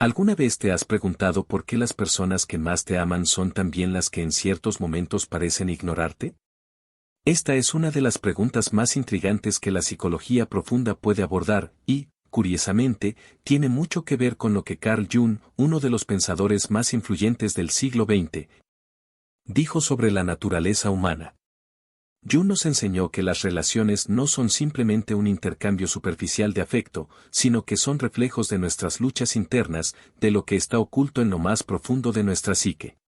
¿Alguna vez te has preguntado por qué las personas que más te aman son también las que en ciertos momentos parecen ignorarte? Esta es una de las preguntas más intrigantes que la psicología profunda puede abordar y, curiosamente, tiene mucho que ver con lo que Carl Jung, uno de los pensadores más influyentes del siglo XX, dijo sobre la naturaleza humana. Jung nos enseñó que las relaciones no son simplemente un intercambio superficial de afecto, sino que son reflejos de nuestras luchas internas, de lo que está oculto en lo más profundo de nuestra psique.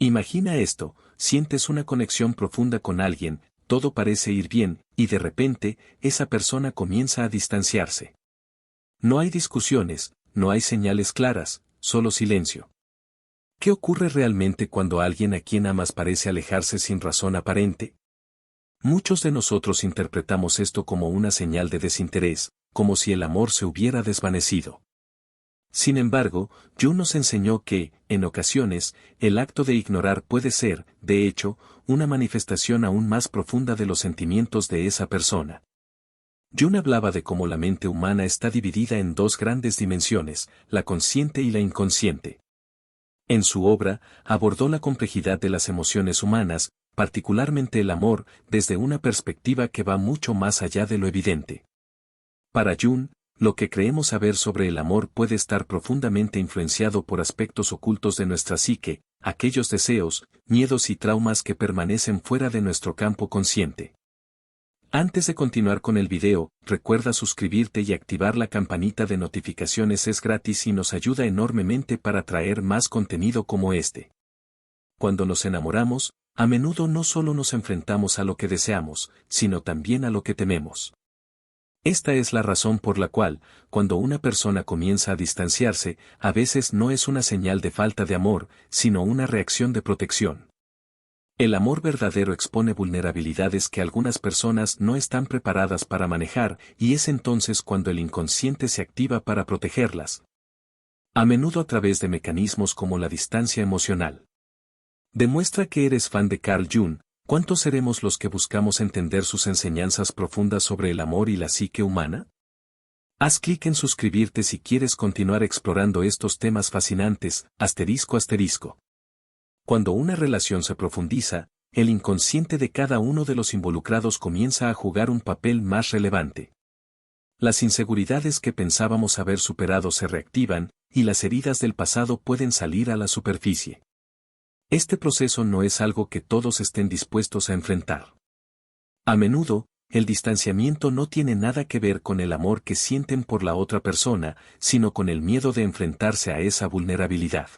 Imagina esto: sientes una conexión profunda con alguien, todo parece ir bien, y de repente, esa persona comienza a distanciarse. No hay discusiones, no hay señales claras, solo silencio. ¿Qué ocurre realmente cuando alguien a quien amas parece alejarse sin razón aparente? Muchos de nosotros interpretamos esto como una señal de desinterés, como si el amor se hubiera desvanecido. Sin embargo, Jung nos enseñó que, en ocasiones, el acto de ignorar puede ser, de hecho, una manifestación aún más profunda de los sentimientos de esa persona. Jung hablaba de cómo la mente humana está dividida en dos grandes dimensiones, la consciente y la inconsciente. En su obra, abordó la complejidad de las emociones humanas, particularmente el amor, desde una perspectiva que va mucho más allá de lo evidente. Para Jung, lo que creemos saber sobre el amor puede estar profundamente influenciado por aspectos ocultos de nuestra psique, aquellos deseos, miedos y traumas que permanecen fuera de nuestro campo consciente. Antes de continuar con el video, recuerda suscribirte y activar la campanita de notificaciones, es gratis y nos ayuda enormemente para traer más contenido como este. Cuando nos enamoramos, a menudo no solo nos enfrentamos a lo que deseamos, sino también a lo que tememos. Esta es la razón por la cual, cuando una persona comienza a distanciarse, a veces no es una señal de falta de amor, sino una reacción de protección. El amor verdadero expone vulnerabilidades que algunas personas no están preparadas para manejar, y es entonces cuando el inconsciente se activa para protegerlas. A menudo a través de mecanismos como la distancia emocional. Demuestra que eres fan de Carl Jung. ¿Cuántos seremos los que buscamos entender sus enseñanzas profundas sobre el amor y la psique humana? Haz clic en suscribirte si quieres continuar explorando estos temas fascinantes, ***. Cuando una relación se profundiza, el inconsciente de cada uno de los involucrados comienza a jugar un papel más relevante. Las inseguridades que pensábamos haber superado se reactivan, y las heridas del pasado pueden salir a la superficie. Este proceso no es algo que todos estén dispuestos a enfrentar. A menudo, el distanciamiento no tiene nada que ver con el amor que sienten por la otra persona, sino con el miedo de enfrentarse a esa vulnerabilidad.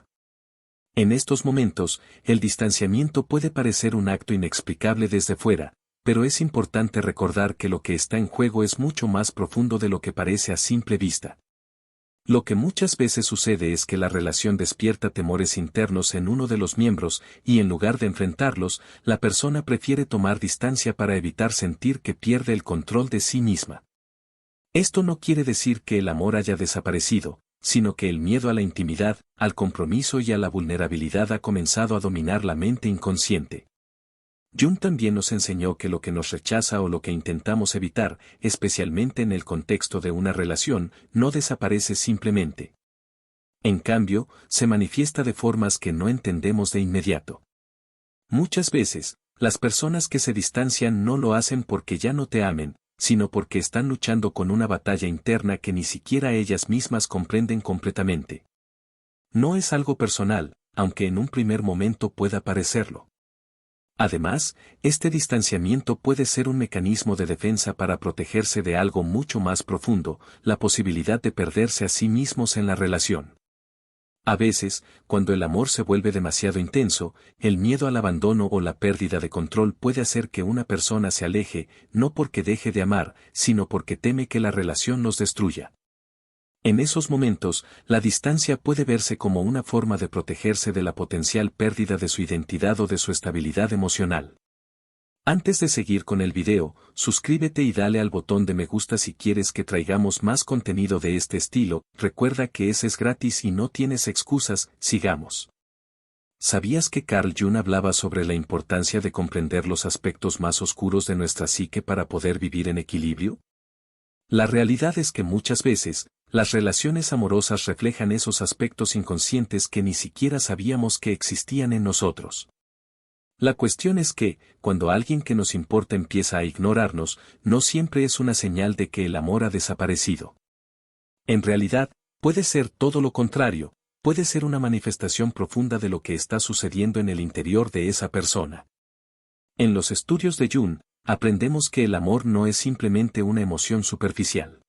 En estos momentos, el distanciamiento puede parecer un acto inexplicable desde fuera, pero es importante recordar que lo que está en juego es mucho más profundo de lo que parece a simple vista. Lo que muchas veces sucede es que la relación despierta temores internos en uno de los miembros, y en lugar de enfrentarlos, la persona prefiere tomar distancia para evitar sentir que pierde el control de sí misma. Esto no quiere decir que el amor haya desaparecido, sino que el miedo a la intimidad, al compromiso y a la vulnerabilidad ha comenzado a dominar la mente inconsciente. Jung también nos enseñó que lo que nos rechaza o lo que intentamos evitar, especialmente en el contexto de una relación, no desaparece simplemente. En cambio, se manifiesta de formas que no entendemos de inmediato. Muchas veces, las personas que se distancian no lo hacen porque ya no te amen, sino porque están luchando con una batalla interna que ni siquiera ellas mismas comprenden completamente. No es algo personal, aunque en un primer momento pueda parecerlo. Además, este distanciamiento puede ser un mecanismo de defensa para protegerse de algo mucho más profundo, la posibilidad de perderse a sí mismos en la relación. A veces, cuando el amor se vuelve demasiado intenso, el miedo al abandono o la pérdida de control puede hacer que una persona se aleje, no porque deje de amar, sino porque teme que la relación los destruya. En esos momentos, la distancia puede verse como una forma de protegerse de la potencial pérdida de su identidad o de su estabilidad emocional. Antes de seguir con el video, suscríbete y dale al botón de me gusta si quieres que traigamos más contenido de este estilo. Recuerda que ese es gratis y no tienes excusas. Sigamos. ¿Sabías que Carl Jung hablaba sobre la importancia de comprender los aspectos más oscuros de nuestra psique para poder vivir en equilibrio? La realidad es que muchas veces, Las relaciones amorosas reflejan esos aspectos inconscientes que ni siquiera sabíamos que existían en nosotros. La cuestión es que, cuando alguien que nos importa empieza a ignorarnos, no siempre es una señal de que el amor ha desaparecido. En realidad, puede ser todo lo contrario, puede ser una manifestación profunda de lo que está sucediendo en el interior de esa persona. En los estudios de Jung, aprendemos que el amor no es simplemente una emoción superficial.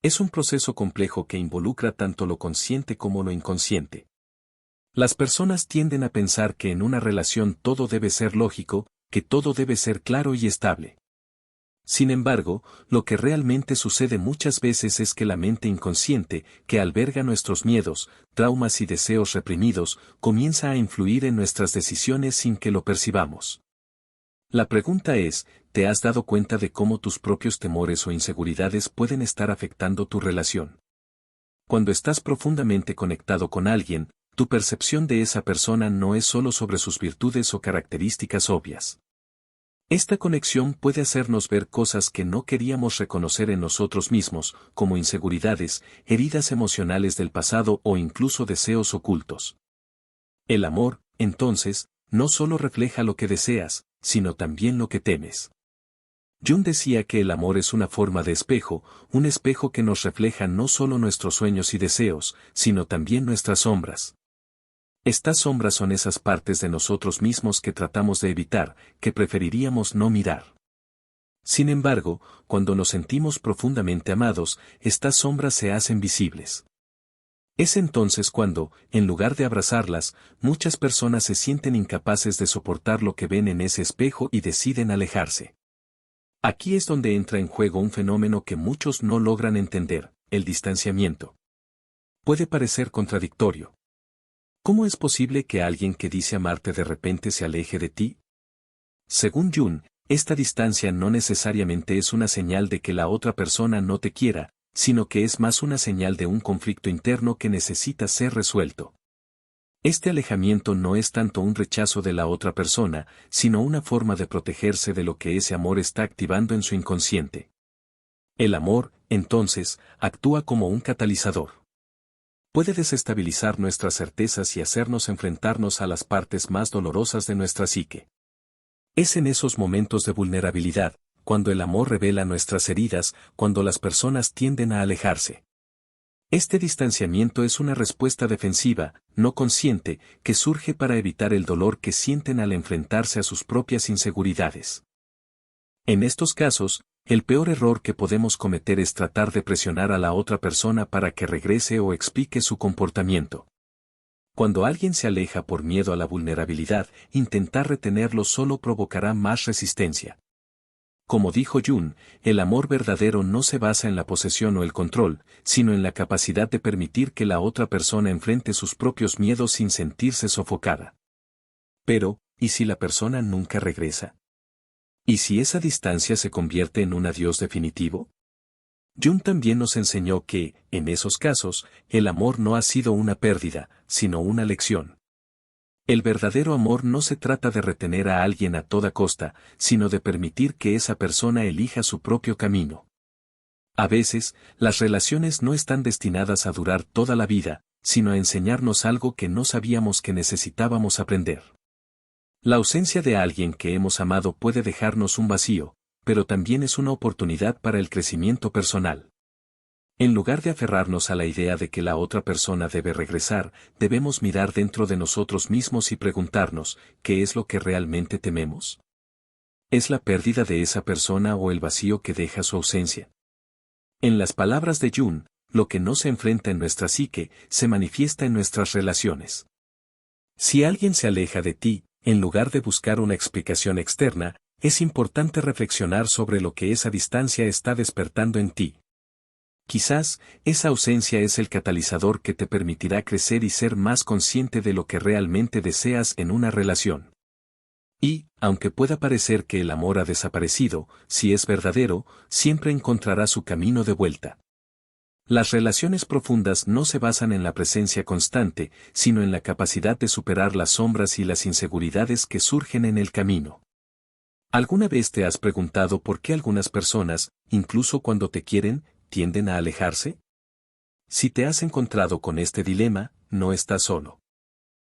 Es un proceso complejo que involucra tanto lo consciente como lo inconsciente. Las personas tienden a pensar que en una relación todo debe ser lógico, que todo debe ser claro y estable. Sin embargo, lo que realmente sucede muchas veces es que la mente inconsciente, que alberga nuestros miedos, traumas y deseos reprimidos, comienza a influir en nuestras decisiones sin que lo percibamos. La pregunta es, ¿te has dado cuenta de cómo tus propios temores o inseguridades pueden estar afectando tu relación? Cuando estás profundamente conectado con alguien, tu percepción de esa persona no es solo sobre sus virtudes o características obvias. Esta conexión puede hacernos ver cosas que no queríamos reconocer en nosotros mismos, como inseguridades, heridas emocionales del pasado o incluso deseos ocultos. El amor, entonces, no solo refleja lo que deseas, sino también lo que temes. Jung decía que el amor es una forma de espejo, un espejo que nos refleja no solo nuestros sueños y deseos, sino también nuestras sombras. Estas sombras son esas partes de nosotros mismos que tratamos de evitar, que preferiríamos no mirar. Sin embargo, cuando nos sentimos profundamente amados, estas sombras se hacen visibles. Es entonces cuando, en lugar de abrazarlas, muchas personas se sienten incapaces de soportar lo que ven en ese espejo y deciden alejarse. Aquí es donde entra en juego un fenómeno que muchos no logran entender, el distanciamiento. Puede parecer contradictorio. ¿Cómo es posible que alguien que dice amarte de repente se aleje de ti? Según Jung, esta distancia no necesariamente es una señal de que la otra persona no te quiera, sino que es más una señal de un conflicto interno que necesita ser resuelto. Este alejamiento no es tanto un rechazo de la otra persona, sino una forma de protegerse de lo que ese amor está activando en su inconsciente. El amor, entonces, actúa como un catalizador. Puede desestabilizar nuestras certezas y hacernos enfrentarnos a las partes más dolorosas de nuestra psique. Es en esos momentos de vulnerabilidad, cuando el amor revela nuestras heridas, cuando las personas tienden a alejarse. Este distanciamiento es una respuesta defensiva, no consciente, que surge para evitar el dolor que sienten al enfrentarse a sus propias inseguridades. En estos casos, el peor error que podemos cometer es tratar de presionar a la otra persona para que regrese o explique su comportamiento. Cuando alguien se aleja por miedo a la vulnerabilidad, intentar retenerlo solo provocará más resistencia. Como dijo Jung, el amor verdadero no se basa en la posesión o el control, sino en la capacidad de permitir que la otra persona enfrente sus propios miedos sin sentirse sofocada. Pero, ¿y si la persona nunca regresa? ¿Y si esa distancia se convierte en un adiós definitivo? Jung también nos enseñó que, en esos casos, el amor no ha sido una pérdida, sino una lección. El verdadero amor no se trata de retener a alguien a toda costa, sino de permitir que esa persona elija su propio camino. A veces, las relaciones no están destinadas a durar toda la vida, sino a enseñarnos algo que no sabíamos que necesitábamos aprender. La ausencia de alguien que hemos amado puede dejarnos un vacío, pero también es una oportunidad para el crecimiento personal. En lugar de aferrarnos a la idea de que la otra persona debe regresar, debemos mirar dentro de nosotros mismos y preguntarnos, ¿qué es lo que realmente tememos? ¿Es la pérdida de esa persona o el vacío que deja su ausencia? En las palabras de Jung, lo que no se enfrenta en nuestra psique, se manifiesta en nuestras relaciones. Si alguien se aleja de ti, en lugar de buscar una explicación externa, es importante reflexionar sobre lo que esa distancia está despertando en ti. Quizás, esa ausencia es el catalizador que te permitirá crecer y ser más consciente de lo que realmente deseas en una relación. Y, aunque pueda parecer que el amor ha desaparecido, si es verdadero, siempre encontrará su camino de vuelta. Las relaciones profundas no se basan en la presencia constante, sino en la capacidad de superar las sombras y las inseguridades que surgen en el camino. ¿Alguna vez te has preguntado por qué algunas personas, incluso cuando te quieren, tienden a alejarse? Si te has encontrado con este dilema, no estás solo.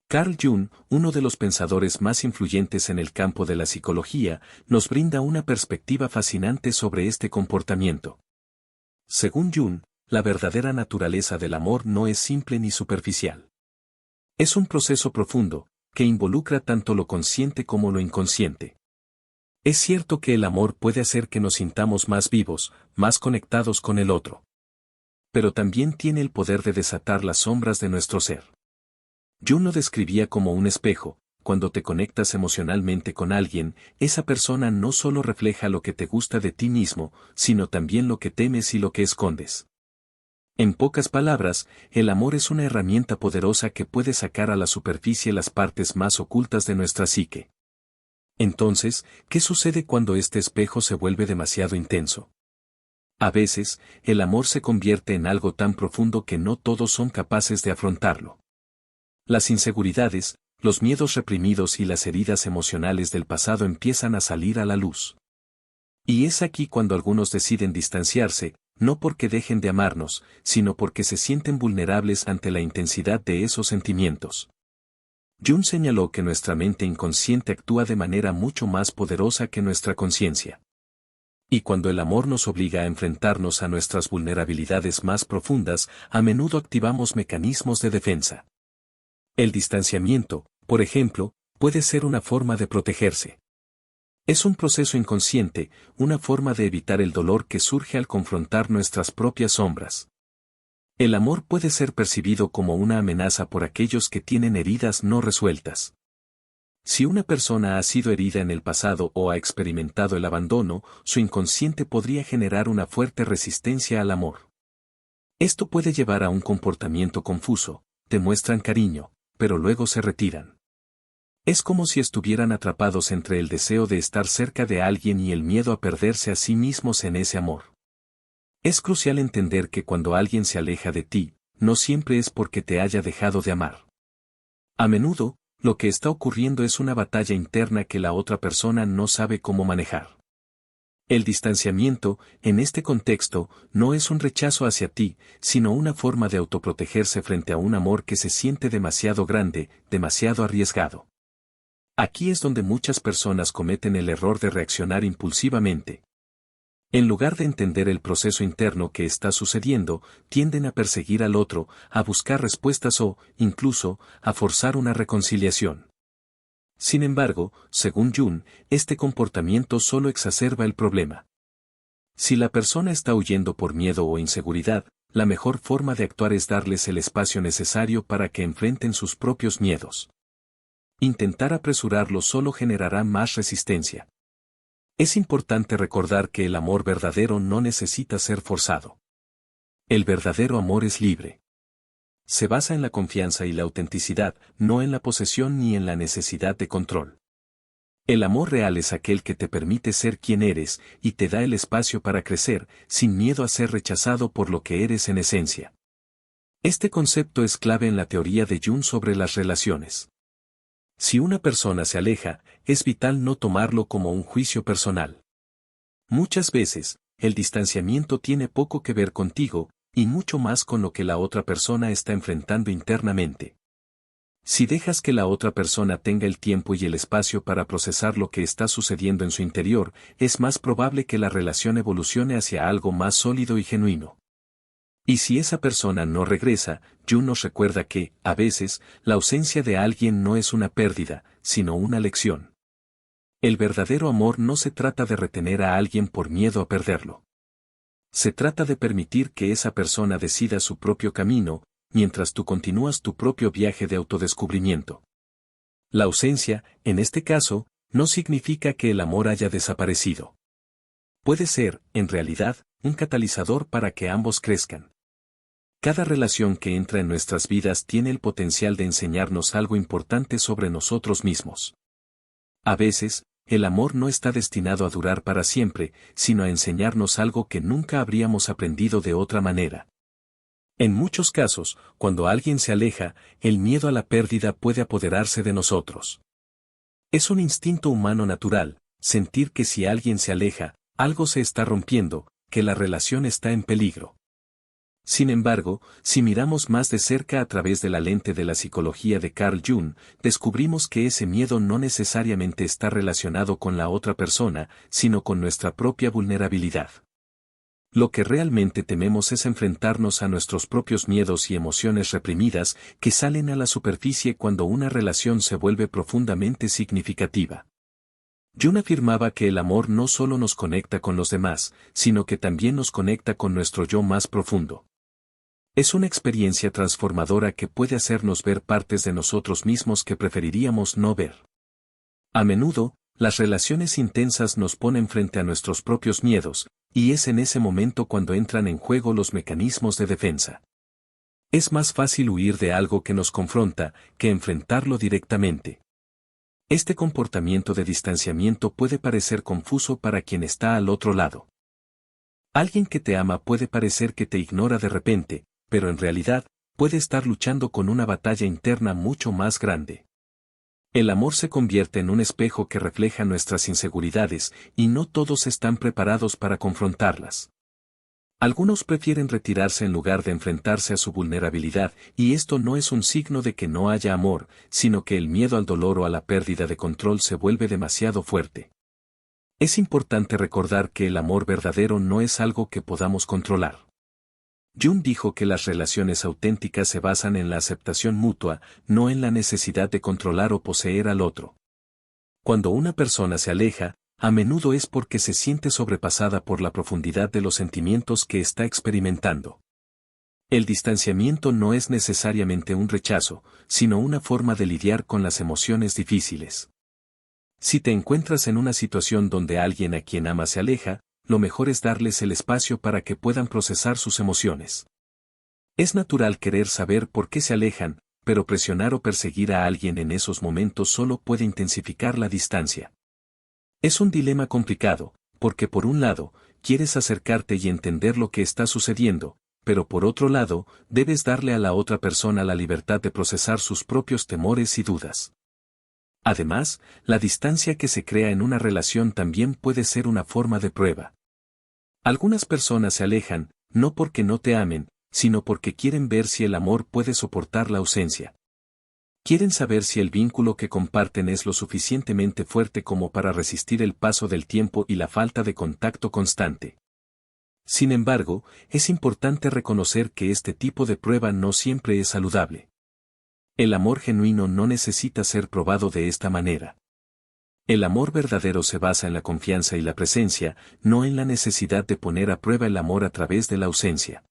Carl Jung, uno de los pensadores más influyentes en el campo de la psicología, nos brinda una perspectiva fascinante sobre este comportamiento. Según Jung, la verdadera naturaleza del amor no es simple ni superficial. Es un proceso profundo, que involucra tanto lo consciente como lo inconsciente. Es cierto que el amor puede hacer que nos sintamos más vivos, más conectados con el otro. Pero también tiene el poder de desatar las sombras de nuestro ser. Jung lo describía como un espejo. Cuando te conectas emocionalmente con alguien, esa persona no solo refleja lo que te gusta de ti mismo, sino también lo que temes y lo que escondes. En pocas palabras, el amor es una herramienta poderosa que puede sacar a la superficie las partes más ocultas de nuestra psique. Entonces, ¿qué sucede cuando este espejo se vuelve demasiado intenso? A veces, el amor se convierte en algo tan profundo que no todos son capaces de afrontarlo. Las inseguridades, los miedos reprimidos y las heridas emocionales del pasado empiezan a salir a la luz. Y es aquí cuando algunos deciden distanciarse, no porque dejen de amarnos, sino porque se sienten vulnerables ante la intensidad de esos sentimientos. Jung señaló que nuestra mente inconsciente actúa de manera mucho más poderosa que nuestra conciencia. Y cuando el amor nos obliga a enfrentarnos a nuestras vulnerabilidades más profundas, a menudo activamos mecanismos de defensa. El distanciamiento, por ejemplo, puede ser una forma de protegerse. Es un proceso inconsciente, una forma de evitar el dolor que surge al confrontar nuestras propias sombras. El amor puede ser percibido como una amenaza por aquellos que tienen heridas no resueltas. Si una persona ha sido herida en el pasado o ha experimentado el abandono, su inconsciente podría generar una fuerte resistencia al amor. Esto puede llevar a un comportamiento confuso: te muestran cariño, pero luego se retiran. Es como si estuvieran atrapados entre el deseo de estar cerca de alguien y el miedo a perderse a sí mismos en ese amor. Es crucial entender que cuando alguien se aleja de ti, no siempre es porque te haya dejado de amar. A menudo, lo que está ocurriendo es una batalla interna que la otra persona no sabe cómo manejar. El distanciamiento, en este contexto, no es un rechazo hacia ti, sino una forma de autoprotegerse frente a un amor que se siente demasiado grande, demasiado arriesgado. Aquí es donde muchas personas cometen el error de reaccionar impulsivamente. En lugar de entender el proceso interno que está sucediendo, tienden a perseguir al otro, a buscar respuestas o, incluso, a forzar una reconciliación. Sin embargo, según Jung, este comportamiento solo exacerba el problema. Si la persona está huyendo por miedo o inseguridad, la mejor forma de actuar es darles el espacio necesario para que enfrenten sus propios miedos. Intentar apresurarlo solo generará más resistencia. Es importante recordar que el amor verdadero no necesita ser forzado. El verdadero amor es libre. Se basa en la confianza y la autenticidad, no en la posesión ni en la necesidad de control. El amor real es aquel que te permite ser quien eres y te da el espacio para crecer, sin miedo a ser rechazado por lo que eres en esencia. Este concepto es clave en la teoría de Jung sobre las relaciones. Si una persona se aleja, es vital no tomarlo como un juicio personal. Muchas veces, el distanciamiento tiene poco que ver contigo, y mucho más con lo que la otra persona está enfrentando internamente. Si dejas que la otra persona tenga el tiempo y el espacio para procesar lo que está sucediendo en su interior, es más probable que la relación evolucione hacia algo más sólido y genuino. Y si esa persona no regresa, Jung nos recuerda que, a veces, la ausencia de alguien no es una pérdida, sino una lección. El verdadero amor no se trata de retener a alguien por miedo a perderlo. Se trata de permitir que esa persona decida su propio camino, mientras tú continúas tu propio viaje de autodescubrimiento. La ausencia, en este caso, no significa que el amor haya desaparecido. Puede ser, en realidad, un catalizador para que ambos crezcan. Cada relación que entra en nuestras vidas tiene el potencial de enseñarnos algo importante sobre nosotros mismos. A veces, el amor no está destinado a durar para siempre, sino a enseñarnos algo que nunca habríamos aprendido de otra manera. En muchos casos, cuando alguien se aleja, el miedo a la pérdida puede apoderarse de nosotros. Es un instinto humano natural, sentir que si alguien se aleja, algo se está rompiendo, que la relación está en peligro. Sin embargo, si miramos más de cerca a través de la lente de la psicología de Carl Jung, descubrimos que ese miedo no necesariamente está relacionado con la otra persona, sino con nuestra propia vulnerabilidad. Lo que realmente tememos es enfrentarnos a nuestros propios miedos y emociones reprimidas que salen a la superficie cuando una relación se vuelve profundamente significativa. Jung afirmaba que el amor no solo nos conecta con los demás, sino que también nos conecta con nuestro yo más profundo. Es una experiencia transformadora que puede hacernos ver partes de nosotros mismos que preferiríamos no ver. A menudo, las relaciones intensas nos ponen frente a nuestros propios miedos, y es en ese momento cuando entran en juego los mecanismos de defensa. Es más fácil huir de algo que nos confronta, que enfrentarlo directamente. Este comportamiento de distanciamiento puede parecer confuso para quien está al otro lado. Alguien que te ama puede parecer que te ignora de repente, pero en realidad, puede estar luchando con una batalla interna mucho más grande. El amor se convierte en un espejo que refleja nuestras inseguridades, y no todos están preparados para confrontarlas. Algunos prefieren retirarse en lugar de enfrentarse a su vulnerabilidad, y esto no es un signo de que no haya amor, sino que el miedo al dolor o a la pérdida de control se vuelve demasiado fuerte. Es importante recordar que el amor verdadero no es algo que podamos controlar. Jung dijo que las relaciones auténticas se basan en la aceptación mutua, no en la necesidad de controlar o poseer al otro. Cuando una persona se aleja, a menudo es porque se siente sobrepasada por la profundidad de los sentimientos que está experimentando. El distanciamiento no es necesariamente un rechazo, sino una forma de lidiar con las emociones difíciles. Si te encuentras en una situación donde alguien a quien amas se aleja, lo mejor es darles el espacio para que puedan procesar sus emociones. Es natural querer saber por qué se alejan, pero presionar o perseguir a alguien en esos momentos solo puede intensificar la distancia. Es un dilema complicado, porque por un lado, quieres acercarte y entender lo que está sucediendo, pero por otro lado, debes darle a la otra persona la libertad de procesar sus propios temores y dudas. Además, la distancia que se crea en una relación también puede ser una forma de prueba. Algunas personas se alejan, no porque no te amen, sino porque quieren ver si el amor puede soportar la ausencia. Quieren saber si el vínculo que comparten es lo suficientemente fuerte como para resistir el paso del tiempo y la falta de contacto constante. Sin embargo, es importante reconocer que este tipo de prueba no siempre es saludable. El amor genuino no necesita ser probado de esta manera. El amor verdadero se basa en la confianza y la presencia, no en la necesidad de poner a prueba el amor a través de la ausencia.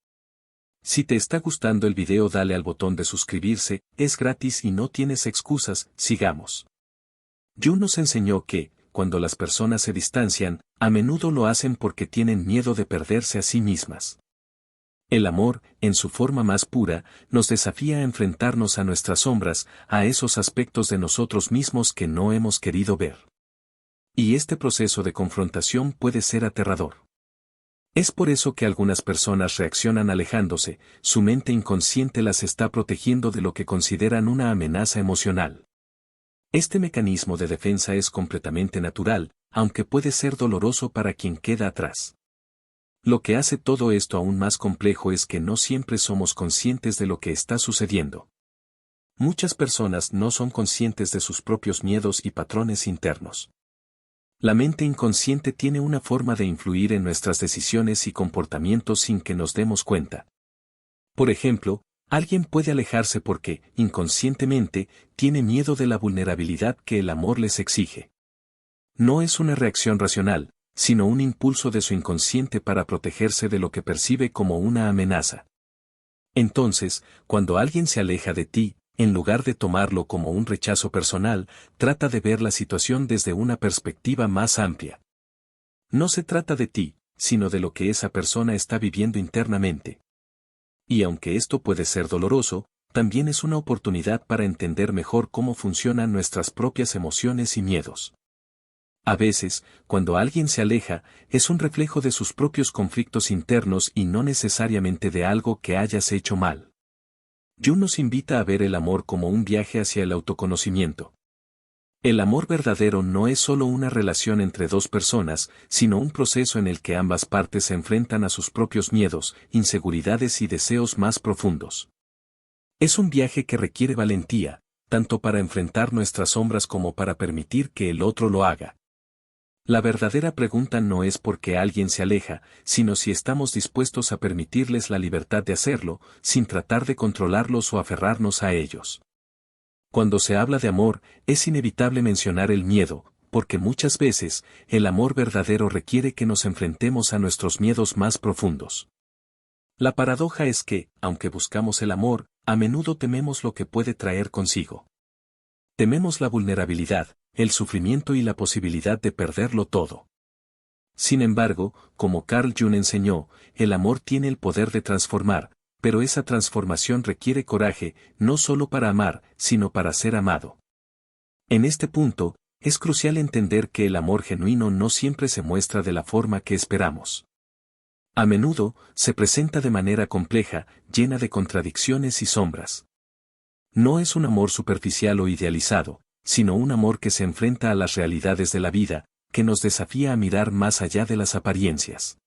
Si te está gustando el video, dale al botón de suscribirse, es gratis y no tienes excusas, sigamos. Jung nos enseñó que, cuando las personas se distancian, a menudo lo hacen porque tienen miedo de perderse a sí mismas. El amor, en su forma más pura, nos desafía a enfrentarnos a nuestras sombras, a esos aspectos de nosotros mismos que no hemos querido ver. Y este proceso de confrontación puede ser aterrador. Es por eso que algunas personas reaccionan alejándose, su mente inconsciente las está protegiendo de lo que consideran una amenaza emocional. Este mecanismo de defensa es completamente natural, aunque puede ser doloroso para quien queda atrás. Lo que hace todo esto aún más complejo es que no siempre somos conscientes de lo que está sucediendo. Muchas personas no son conscientes de sus propios miedos y patrones internos. La mente inconsciente tiene una forma de influir en nuestras decisiones y comportamientos sin que nos demos cuenta. Por ejemplo, alguien puede alejarse porque, inconscientemente, tiene miedo de la vulnerabilidad que el amor les exige. No es una reacción racional, sino un impulso de su inconsciente para protegerse de lo que percibe como una amenaza. Entonces, cuando alguien se aleja de ti, en lugar de tomarlo como un rechazo personal, trata de ver la situación desde una perspectiva más amplia. No se trata de ti, sino de lo que esa persona está viviendo internamente. Y aunque esto puede ser doloroso, también es una oportunidad para entender mejor cómo funcionan nuestras propias emociones y miedos. A veces, cuando alguien se aleja, es un reflejo de sus propios conflictos internos y no necesariamente de algo que hayas hecho mal. Jung nos invita a ver el amor como un viaje hacia el autoconocimiento. El amor verdadero no es solo una relación entre dos personas, sino un proceso en el que ambas partes se enfrentan a sus propios miedos, inseguridades y deseos más profundos. Es un viaje que requiere valentía, tanto para enfrentar nuestras sombras como para permitir que el otro lo haga. La verdadera pregunta no es por qué alguien se aleja, sino si estamos dispuestos a permitirles la libertad de hacerlo, sin tratar de controlarlos o aferrarnos a ellos. Cuando se habla de amor, es inevitable mencionar el miedo, porque muchas veces, el amor verdadero requiere que nos enfrentemos a nuestros miedos más profundos. La paradoja es que, aunque buscamos el amor, a menudo tememos lo que puede traer consigo. Tememos la vulnerabilidad, el sufrimiento y la posibilidad de perderlo todo. Sin embargo, como Carl Jung enseñó, el amor tiene el poder de transformar, pero esa transformación requiere coraje, no solo para amar, sino para ser amado. En este punto, es crucial entender que el amor genuino no siempre se muestra de la forma que esperamos. A menudo, se presenta de manera compleja, llena de contradicciones y sombras. No es un amor superficial o idealizado, sino un amor que se enfrenta a las realidades de la vida, que nos desafía a mirar más allá de las apariencias.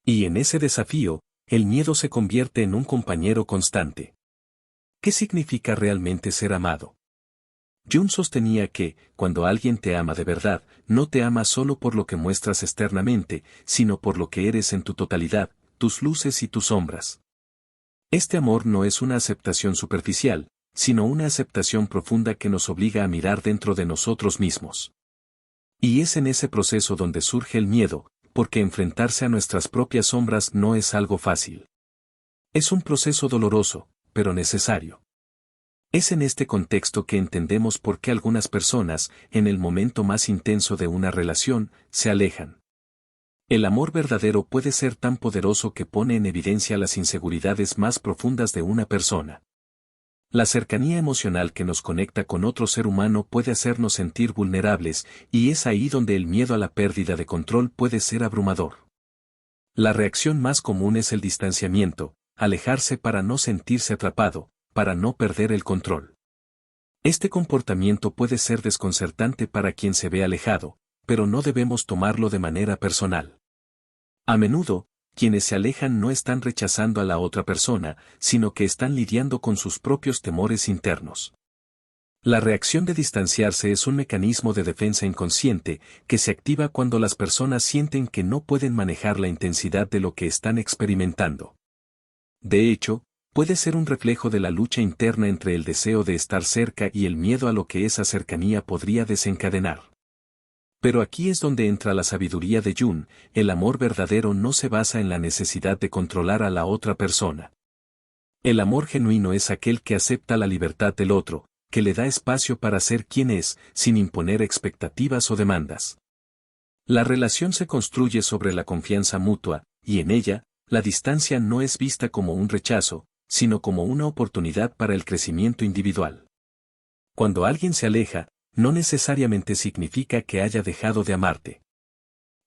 Y en ese desafío, el miedo se convierte en un compañero constante. ¿Qué significa realmente ser amado? Jung sostenía que, cuando alguien te ama de verdad, no te ama solo por lo que muestras externamente, sino por lo que eres en tu totalidad, tus luces y tus sombras. Este amor no es una aceptación superficial, sino una aceptación profunda que nos obliga a mirar dentro de nosotros mismos. Y es en ese proceso donde surge el miedo, porque enfrentarse a nuestras propias sombras no es algo fácil. Es un proceso doloroso, pero necesario. Es en este contexto que entendemos por qué algunas personas, en el momento más intenso de una relación, se alejan. El amor verdadero puede ser tan poderoso que pone en evidencia las inseguridades más profundas de una persona. La cercanía emocional que nos conecta con otro ser humano puede hacernos sentir vulnerables, y es ahí donde el miedo a la pérdida de control puede ser abrumador. La reacción más común es el distanciamiento, alejarse para no sentirse atrapado, para no perder el control. Este comportamiento puede ser desconcertante para quien se ve alejado, pero no debemos tomarlo de manera personal. A menudo, quienes se alejan no están rechazando a la otra persona, sino que están lidiando con sus propios temores internos. La reacción de distanciarse es un mecanismo de defensa inconsciente que se activa cuando las personas sienten que no pueden manejar la intensidad de lo que están experimentando. De hecho, puede ser un reflejo de la lucha interna entre el deseo de estar cerca y el miedo a lo que esa cercanía podría desencadenar. Pero aquí es donde entra la sabiduría de Jung. El amor verdadero no se basa en la necesidad de controlar a la otra persona. El amor genuino es aquel que acepta la libertad del otro, que le da espacio para ser quien es, sin imponer expectativas o demandas. La relación se construye sobre la confianza mutua, y en ella, la distancia no es vista como un rechazo, sino como una oportunidad para el crecimiento individual. Cuando alguien se aleja, no necesariamente significa que haya dejado de amarte.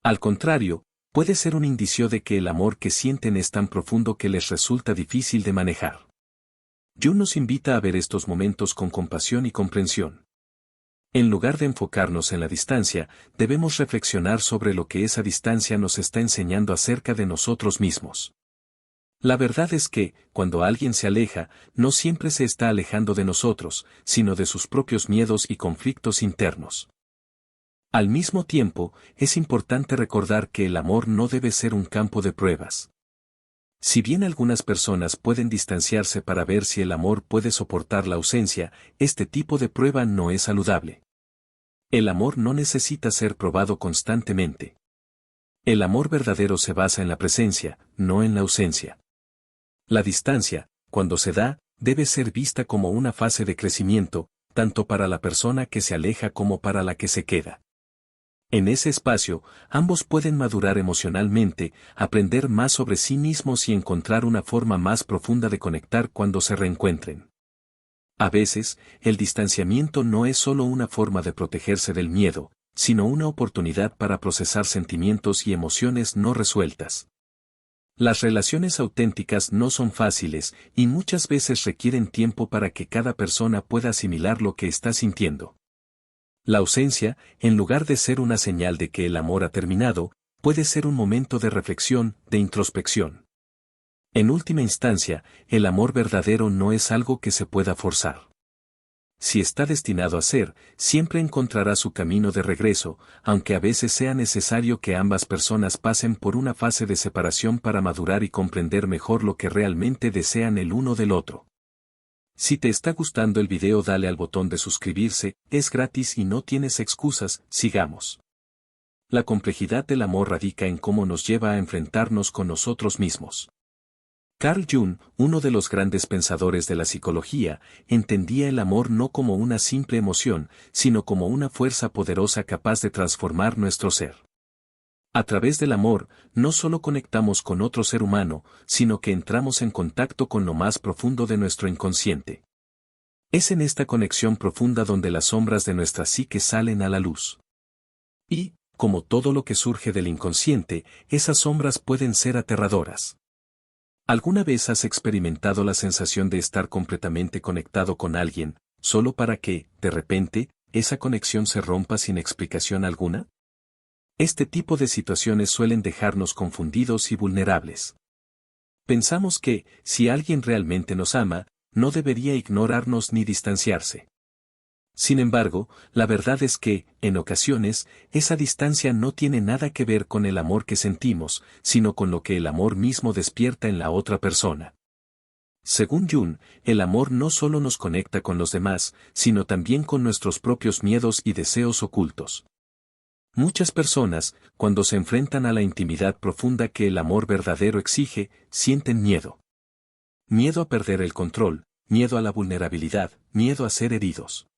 Al contrario, puede ser un indicio de que el amor que sienten es tan profundo que les resulta difícil de manejar. Jung nos invita a ver estos momentos con compasión y comprensión. En lugar de enfocarnos en la distancia, debemos reflexionar sobre lo que esa distancia nos está enseñando acerca de nosotros mismos. La verdad es que, cuando alguien se aleja, no siempre se está alejando de nosotros, sino de sus propios miedos y conflictos internos. Al mismo tiempo, es importante recordar que el amor no debe ser un campo de pruebas. Si bien algunas personas pueden distanciarse para ver si el amor puede soportar la ausencia, este tipo de prueba no es saludable. El amor no necesita ser probado constantemente. El amor verdadero se basa en la presencia, no en la ausencia. La distancia, cuando se da, debe ser vista como una fase de crecimiento, tanto para la persona que se aleja como para la que se queda. En ese espacio, ambos pueden madurar emocionalmente, aprender más sobre sí mismos y encontrar una forma más profunda de conectar cuando se reencuentren. A veces, el distanciamiento no es solo una forma de protegerse del miedo, sino una oportunidad para procesar sentimientos y emociones no resueltas. Las relaciones auténticas no son fáciles, y muchas veces requieren tiempo para que cada persona pueda asimilar lo que está sintiendo. La ausencia, en lugar de ser una señal de que el amor ha terminado, puede ser un momento de reflexión, de introspección. En última instancia, el amor verdadero no es algo que se pueda forzar. Si está destinado a ser, siempre encontrará su camino de regreso, aunque a veces sea necesario que ambas personas pasen por una fase de separación para madurar y comprender mejor lo que realmente desean el uno del otro. Si te está gustando el video, dale al botón de suscribirse, es gratis y no tienes excusas, sigamos. La complejidad del amor radica en cómo nos lleva a enfrentarnos con nosotros mismos. Carl Jung, uno de los grandes pensadores de la psicología, entendía el amor no como una simple emoción, sino como una fuerza poderosa capaz de transformar nuestro ser. A través del amor, no solo conectamos con otro ser humano, sino que entramos en contacto con lo más profundo de nuestro inconsciente. Es en esta conexión profunda donde las sombras de nuestra psique salen a la luz. Y, como todo lo que surge del inconsciente, esas sombras pueden ser aterradoras. ¿Alguna vez has experimentado la sensación de estar completamente conectado con alguien, solo para que, de repente, esa conexión se rompa sin explicación alguna? Este tipo de situaciones suelen dejarnos confundidos y vulnerables. Pensamos que, si alguien realmente nos ama, no debería ignorarnos ni distanciarse. Sin embargo, la verdad es que, en ocasiones, esa distancia no tiene nada que ver con el amor que sentimos, sino con lo que el amor mismo despierta en la otra persona. Según Jung, el amor no solo nos conecta con los demás, sino también con nuestros propios miedos y deseos ocultos. Muchas personas, cuando se enfrentan a la intimidad profunda que el amor verdadero exige, sienten miedo. Miedo a perder el control, miedo a la vulnerabilidad, miedo a ser heridos.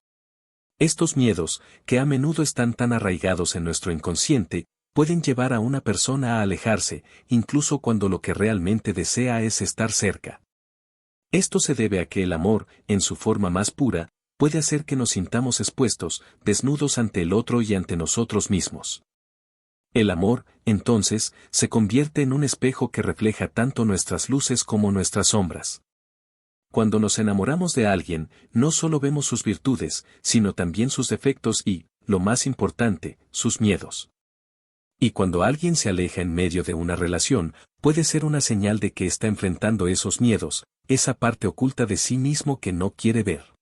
Estos miedos, que a menudo están tan arraigados en nuestro inconsciente, pueden llevar a una persona a alejarse, incluso cuando lo que realmente desea es estar cerca. Esto se debe a que el amor, en su forma más pura, puede hacer que nos sintamos expuestos, desnudos ante el otro y ante nosotros mismos. El amor, entonces, se convierte en un espejo que refleja tanto nuestras luces como nuestras sombras. Cuando nos enamoramos de alguien, no solo vemos sus virtudes, sino también sus defectos y, lo más importante, sus miedos. Y cuando alguien se aleja en medio de una relación, puede ser una señal de que está enfrentando esos miedos, esa parte oculta de sí mismo que no quiere ver.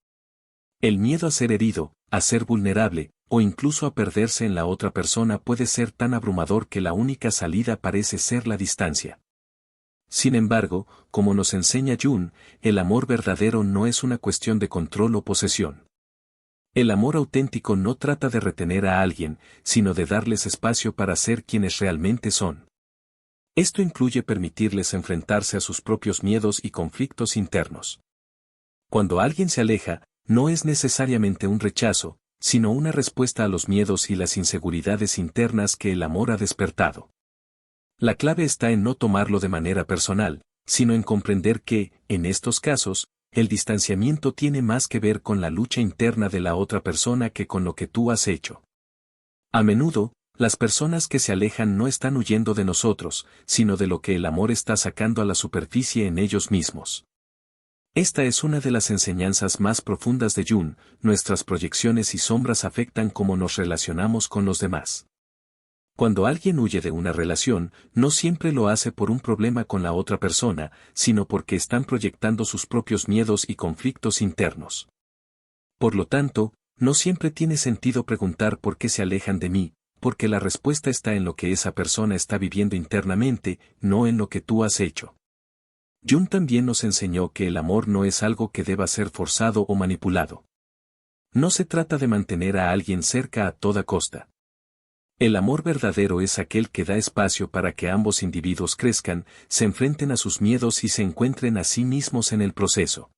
El miedo a ser herido, a ser vulnerable, o incluso a perderse en la otra persona puede ser tan abrumador que la única salida parece ser la distancia. Sin embargo, como nos enseña Jung, el amor verdadero no es una cuestión de control o posesión. El amor auténtico no trata de retener a alguien, sino de darles espacio para ser quienes realmente son. Esto incluye permitirles enfrentarse a sus propios miedos y conflictos internos. Cuando alguien se aleja, no es necesariamente un rechazo, sino una respuesta a los miedos y las inseguridades internas que el amor ha despertado. La clave está en no tomarlo de manera personal, sino en comprender que, en estos casos, el distanciamiento tiene más que ver con la lucha interna de la otra persona que con lo que tú has hecho. A menudo, las personas que se alejan no están huyendo de nosotros, sino de lo que el amor está sacando a la superficie en ellos mismos. Esta es una de las enseñanzas más profundas de Jung: nuestras proyecciones y sombras afectan cómo nos relacionamos con los demás. Cuando alguien huye de una relación, no siempre lo hace por un problema con la otra persona, sino porque están proyectando sus propios miedos y conflictos internos. Por lo tanto, no siempre tiene sentido preguntar por qué se alejan de mí, porque la respuesta está en lo que esa persona está viviendo internamente, no en lo que tú has hecho. Jung también nos enseñó que el amor no es algo que deba ser forzado o manipulado. No se trata de mantener a alguien cerca a toda costa. El amor verdadero es aquel que da espacio para que ambos individuos crezcan, se enfrenten a sus miedos y se encuentren a sí mismos en el proceso.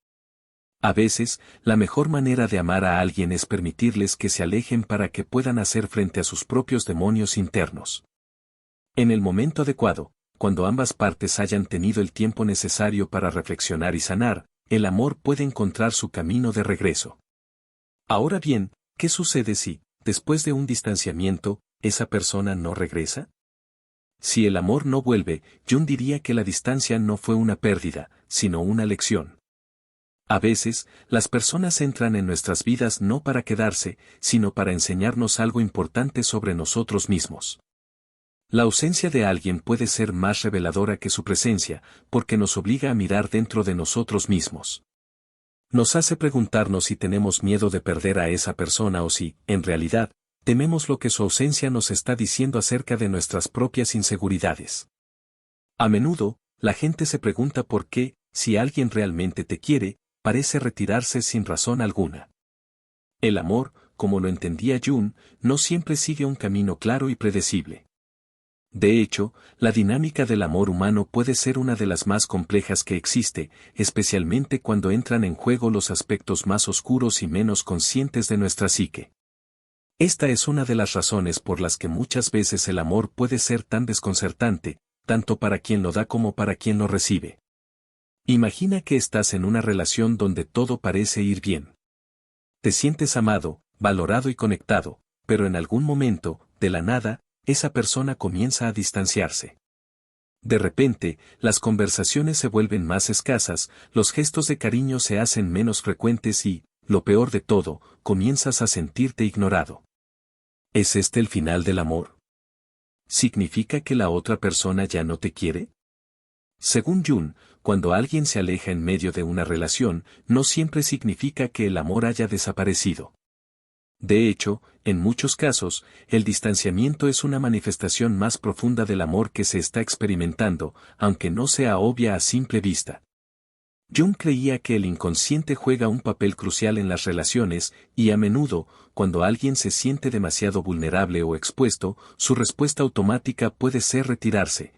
A veces, la mejor manera de amar a alguien es permitirles que se alejen para que puedan hacer frente a sus propios demonios internos. En el momento adecuado, cuando ambas partes hayan tenido el tiempo necesario para reflexionar y sanar, el amor puede encontrar su camino de regreso. Ahora bien, ¿qué sucede si, después de un distanciamiento, esa persona no regresa? Si el amor no vuelve, Jung diría que la distancia no fue una pérdida, sino una lección. A veces, las personas entran en nuestras vidas no para quedarse, sino para enseñarnos algo importante sobre nosotros mismos. La ausencia de alguien puede ser más reveladora que su presencia, porque nos obliga a mirar dentro de nosotros mismos. Nos hace preguntarnos si tenemos miedo de perder a esa persona o si, en realidad, tememos lo que su ausencia nos está diciendo acerca de nuestras propias inseguridades. A menudo, la gente se pregunta por qué, si alguien realmente te quiere, parece retirarse sin razón alguna. El amor, como lo entendía Jung, no siempre sigue un camino claro y predecible. De hecho, la dinámica del amor humano puede ser una de las más complejas que existe, especialmente cuando entran en juego los aspectos más oscuros y menos conscientes de nuestra psique. Esta es una de las razones por las que muchas veces el amor puede ser tan desconcertante, tanto para quien lo da como para quien lo recibe. Imagina que estás en una relación donde todo parece ir bien. Te sientes amado, valorado y conectado, pero en algún momento, de la nada, esa persona comienza a distanciarse. De repente, las conversaciones se vuelven más escasas, los gestos de cariño se hacen menos frecuentes y, lo peor de todo, comienzas a sentirte ignorado. ¿Es este el final del amor? ¿Significa que la otra persona ya no te quiere? Según Jung, cuando alguien se aleja en medio de una relación, no siempre significa que el amor haya desaparecido. De hecho, en muchos casos, el distanciamiento es una manifestación más profunda del amor que se está experimentando, aunque no sea obvia a simple vista. Jung creía que el inconsciente juega un papel crucial en las relaciones, y a menudo, cuando alguien se siente demasiado vulnerable o expuesto, su respuesta automática puede ser retirarse.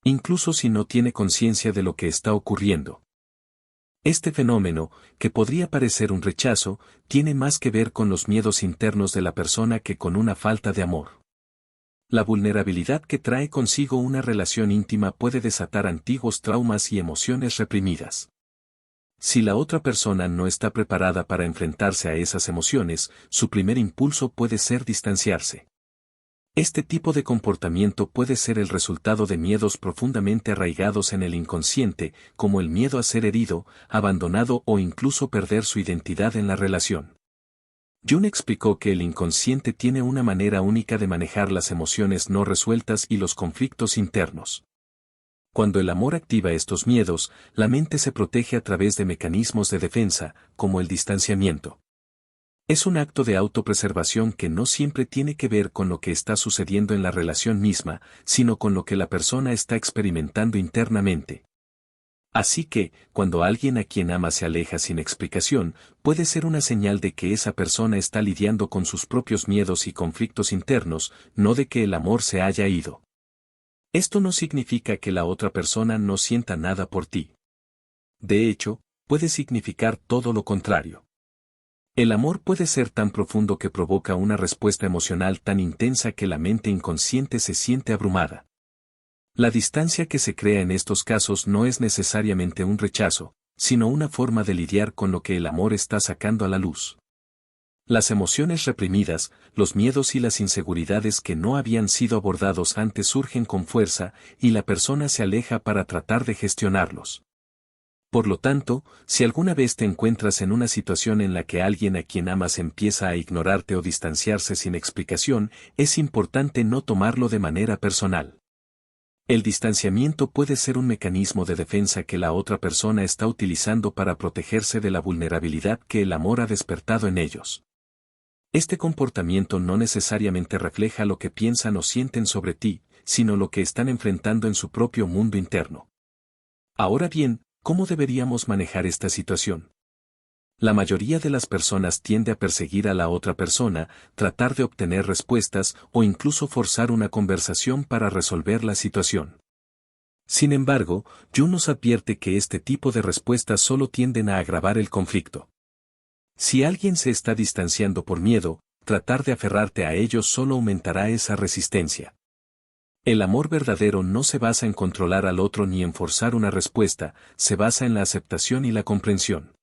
Incluso si no tiene conciencia de lo que está ocurriendo. Este fenómeno, que podría parecer un rechazo, tiene más que ver con los miedos internos de la persona que con una falta de amor. La vulnerabilidad que trae consigo una relación íntima puede desatar antiguos traumas y emociones reprimidas. Si la otra persona no está preparada para enfrentarse a esas emociones, su primer impulso puede ser distanciarse. Este tipo de comportamiento puede ser el resultado de miedos profundamente arraigados en el inconsciente, como el miedo a ser herido, abandonado o incluso perder su identidad en la relación. Jung explicó que el inconsciente tiene una manera única de manejar las emociones no resueltas y los conflictos internos. Cuando el amor activa estos miedos, la mente se protege a través de mecanismos de defensa, como el distanciamiento. Es un acto de autopreservación que no siempre tiene que ver con lo que está sucediendo en la relación misma, sino con lo que la persona está experimentando internamente. Así que, cuando alguien a quien ama se aleja sin explicación, puede ser una señal de que esa persona está lidiando con sus propios miedos y conflictos internos, no de que el amor se haya ido. Esto no significa que la otra persona no sienta nada por ti. De hecho, puede significar todo lo contrario. El amor puede ser tan profundo que provoca una respuesta emocional tan intensa que la mente inconsciente se siente abrumada. La distancia que se crea en estos casos no es necesariamente un rechazo, sino una forma de lidiar con lo que el amor está sacando a la luz. Las emociones reprimidas, los miedos y las inseguridades que no habían sido abordados antes surgen con fuerza, y la persona se aleja para tratar de gestionarlos. Por lo tanto, si alguna vez te encuentras en una situación en la que alguien a quien amas empieza a ignorarte o distanciarse sin explicación, es importante no tomarlo de manera personal. El distanciamiento puede ser un mecanismo de defensa que la otra persona está utilizando para protegerse de la vulnerabilidad que el amor ha despertado en ellos. Este comportamiento no necesariamente refleja lo que piensan o sienten sobre ti, sino lo que están enfrentando en su propio mundo interno. Ahora bien, ¿cómo deberíamos manejar esta situación? La mayoría de las personas tiende a perseguir a la otra persona, tratar de obtener respuestas o incluso forzar una conversación para resolver la situación. Sin embargo, Jung nos advierte que este tipo de respuestas solo tienden a agravar el conflicto. Si alguien se está distanciando por miedo, tratar de aferrarte a ellos solo aumentará esa resistencia. El amor verdadero no se basa en controlar al otro ni en forzar una respuesta, se basa en la aceptación y la comprensión.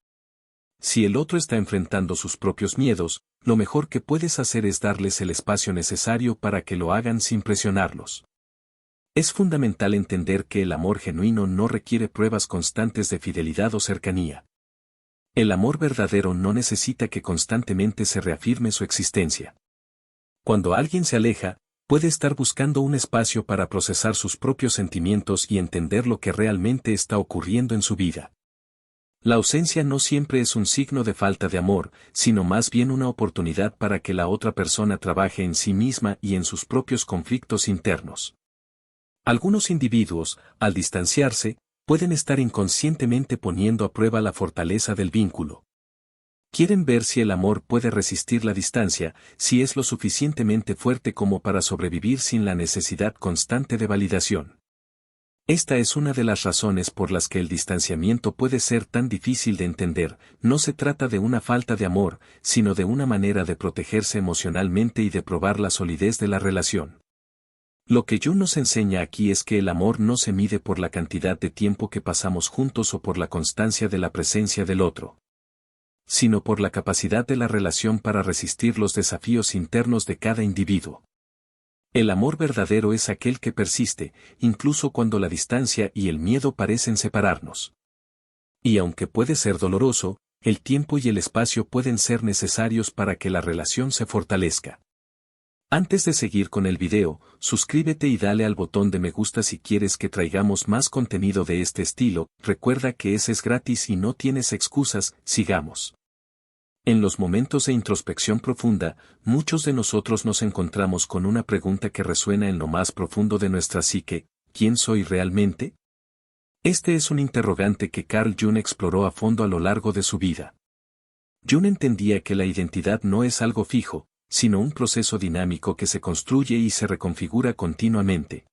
Si el otro está enfrentando sus propios miedos, lo mejor que puedes hacer es darles el espacio necesario para que lo hagan sin presionarlos. Es fundamental entender que el amor genuino no requiere pruebas constantes de fidelidad o cercanía. El amor verdadero no necesita que constantemente se reafirme su existencia. Cuando alguien se aleja, puede estar buscando un espacio para procesar sus propios sentimientos y entender lo que realmente está ocurriendo en su vida. La ausencia no siempre es un signo de falta de amor, sino más bien una oportunidad para que la otra persona trabaje en sí misma y en sus propios conflictos internos. Algunos individuos, al distanciarse, pueden estar inconscientemente poniendo a prueba la fortaleza del vínculo. Quieren ver si el amor puede resistir la distancia, si es lo suficientemente fuerte como para sobrevivir sin la necesidad constante de validación. Esta es una de las razones por las que el distanciamiento puede ser tan difícil de entender. No se trata de una falta de amor, sino de una manera de protegerse emocionalmente y de probar la solidez de la relación. Lo que Jung nos enseña aquí es que el amor no se mide por la cantidad de tiempo que pasamos juntos o por la constancia de la presencia del otro, sino por la capacidad de la relación para resistir los desafíos internos de cada individuo. El amor verdadero es aquel que persiste, incluso cuando la distancia y el miedo parecen separarnos. Y aunque puede ser doloroso, el tiempo y el espacio pueden ser necesarios para que la relación se fortalezca. Antes de seguir con el video, suscríbete y dale al botón de me gusta si quieres que traigamos más contenido de este estilo. Recuerda que ese es gratis y no tienes excusas. Sigamos. En los momentos de introspección profunda, muchos de nosotros nos encontramos con una pregunta que resuena en lo más profundo de nuestra psique: ¿quién soy realmente? Este es un interrogante que Carl Jung exploró a fondo a lo largo de su vida. Jung entendía que la identidad no es algo fijo, sino un proceso dinámico que se construye y se reconfigura continuamente.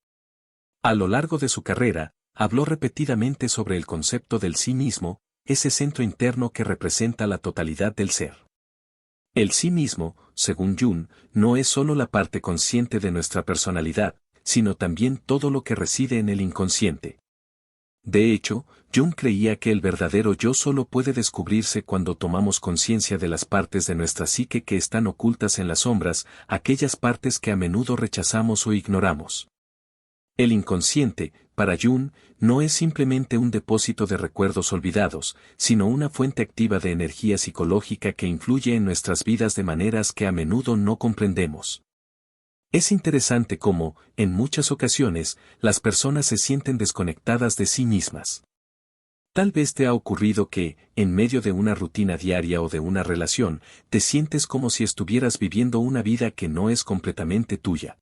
A lo largo de su carrera, habló repetidamente sobre el concepto del sí mismo, ese centro interno que representa la totalidad del ser. El sí mismo, según Jung, no es solo la parte consciente de nuestra personalidad, sino también todo lo que reside en el inconsciente. De hecho, Jung creía que el verdadero yo solo puede descubrirse cuando tomamos conciencia de las partes de nuestra psique que están ocultas en las sombras, aquellas partes que a menudo rechazamos o ignoramos. El inconsciente, para Jung, no es simplemente un depósito de recuerdos olvidados, sino una fuente activa de energía psicológica que influye en nuestras vidas de maneras que a menudo no comprendemos. Es interesante cómo, en muchas ocasiones, las personas se sienten desconectadas de sí mismas. Tal vez te ha ocurrido que, en medio de una rutina diaria o de una relación, te sientes como si estuvieras viviendo una vida que no es completamente tuya.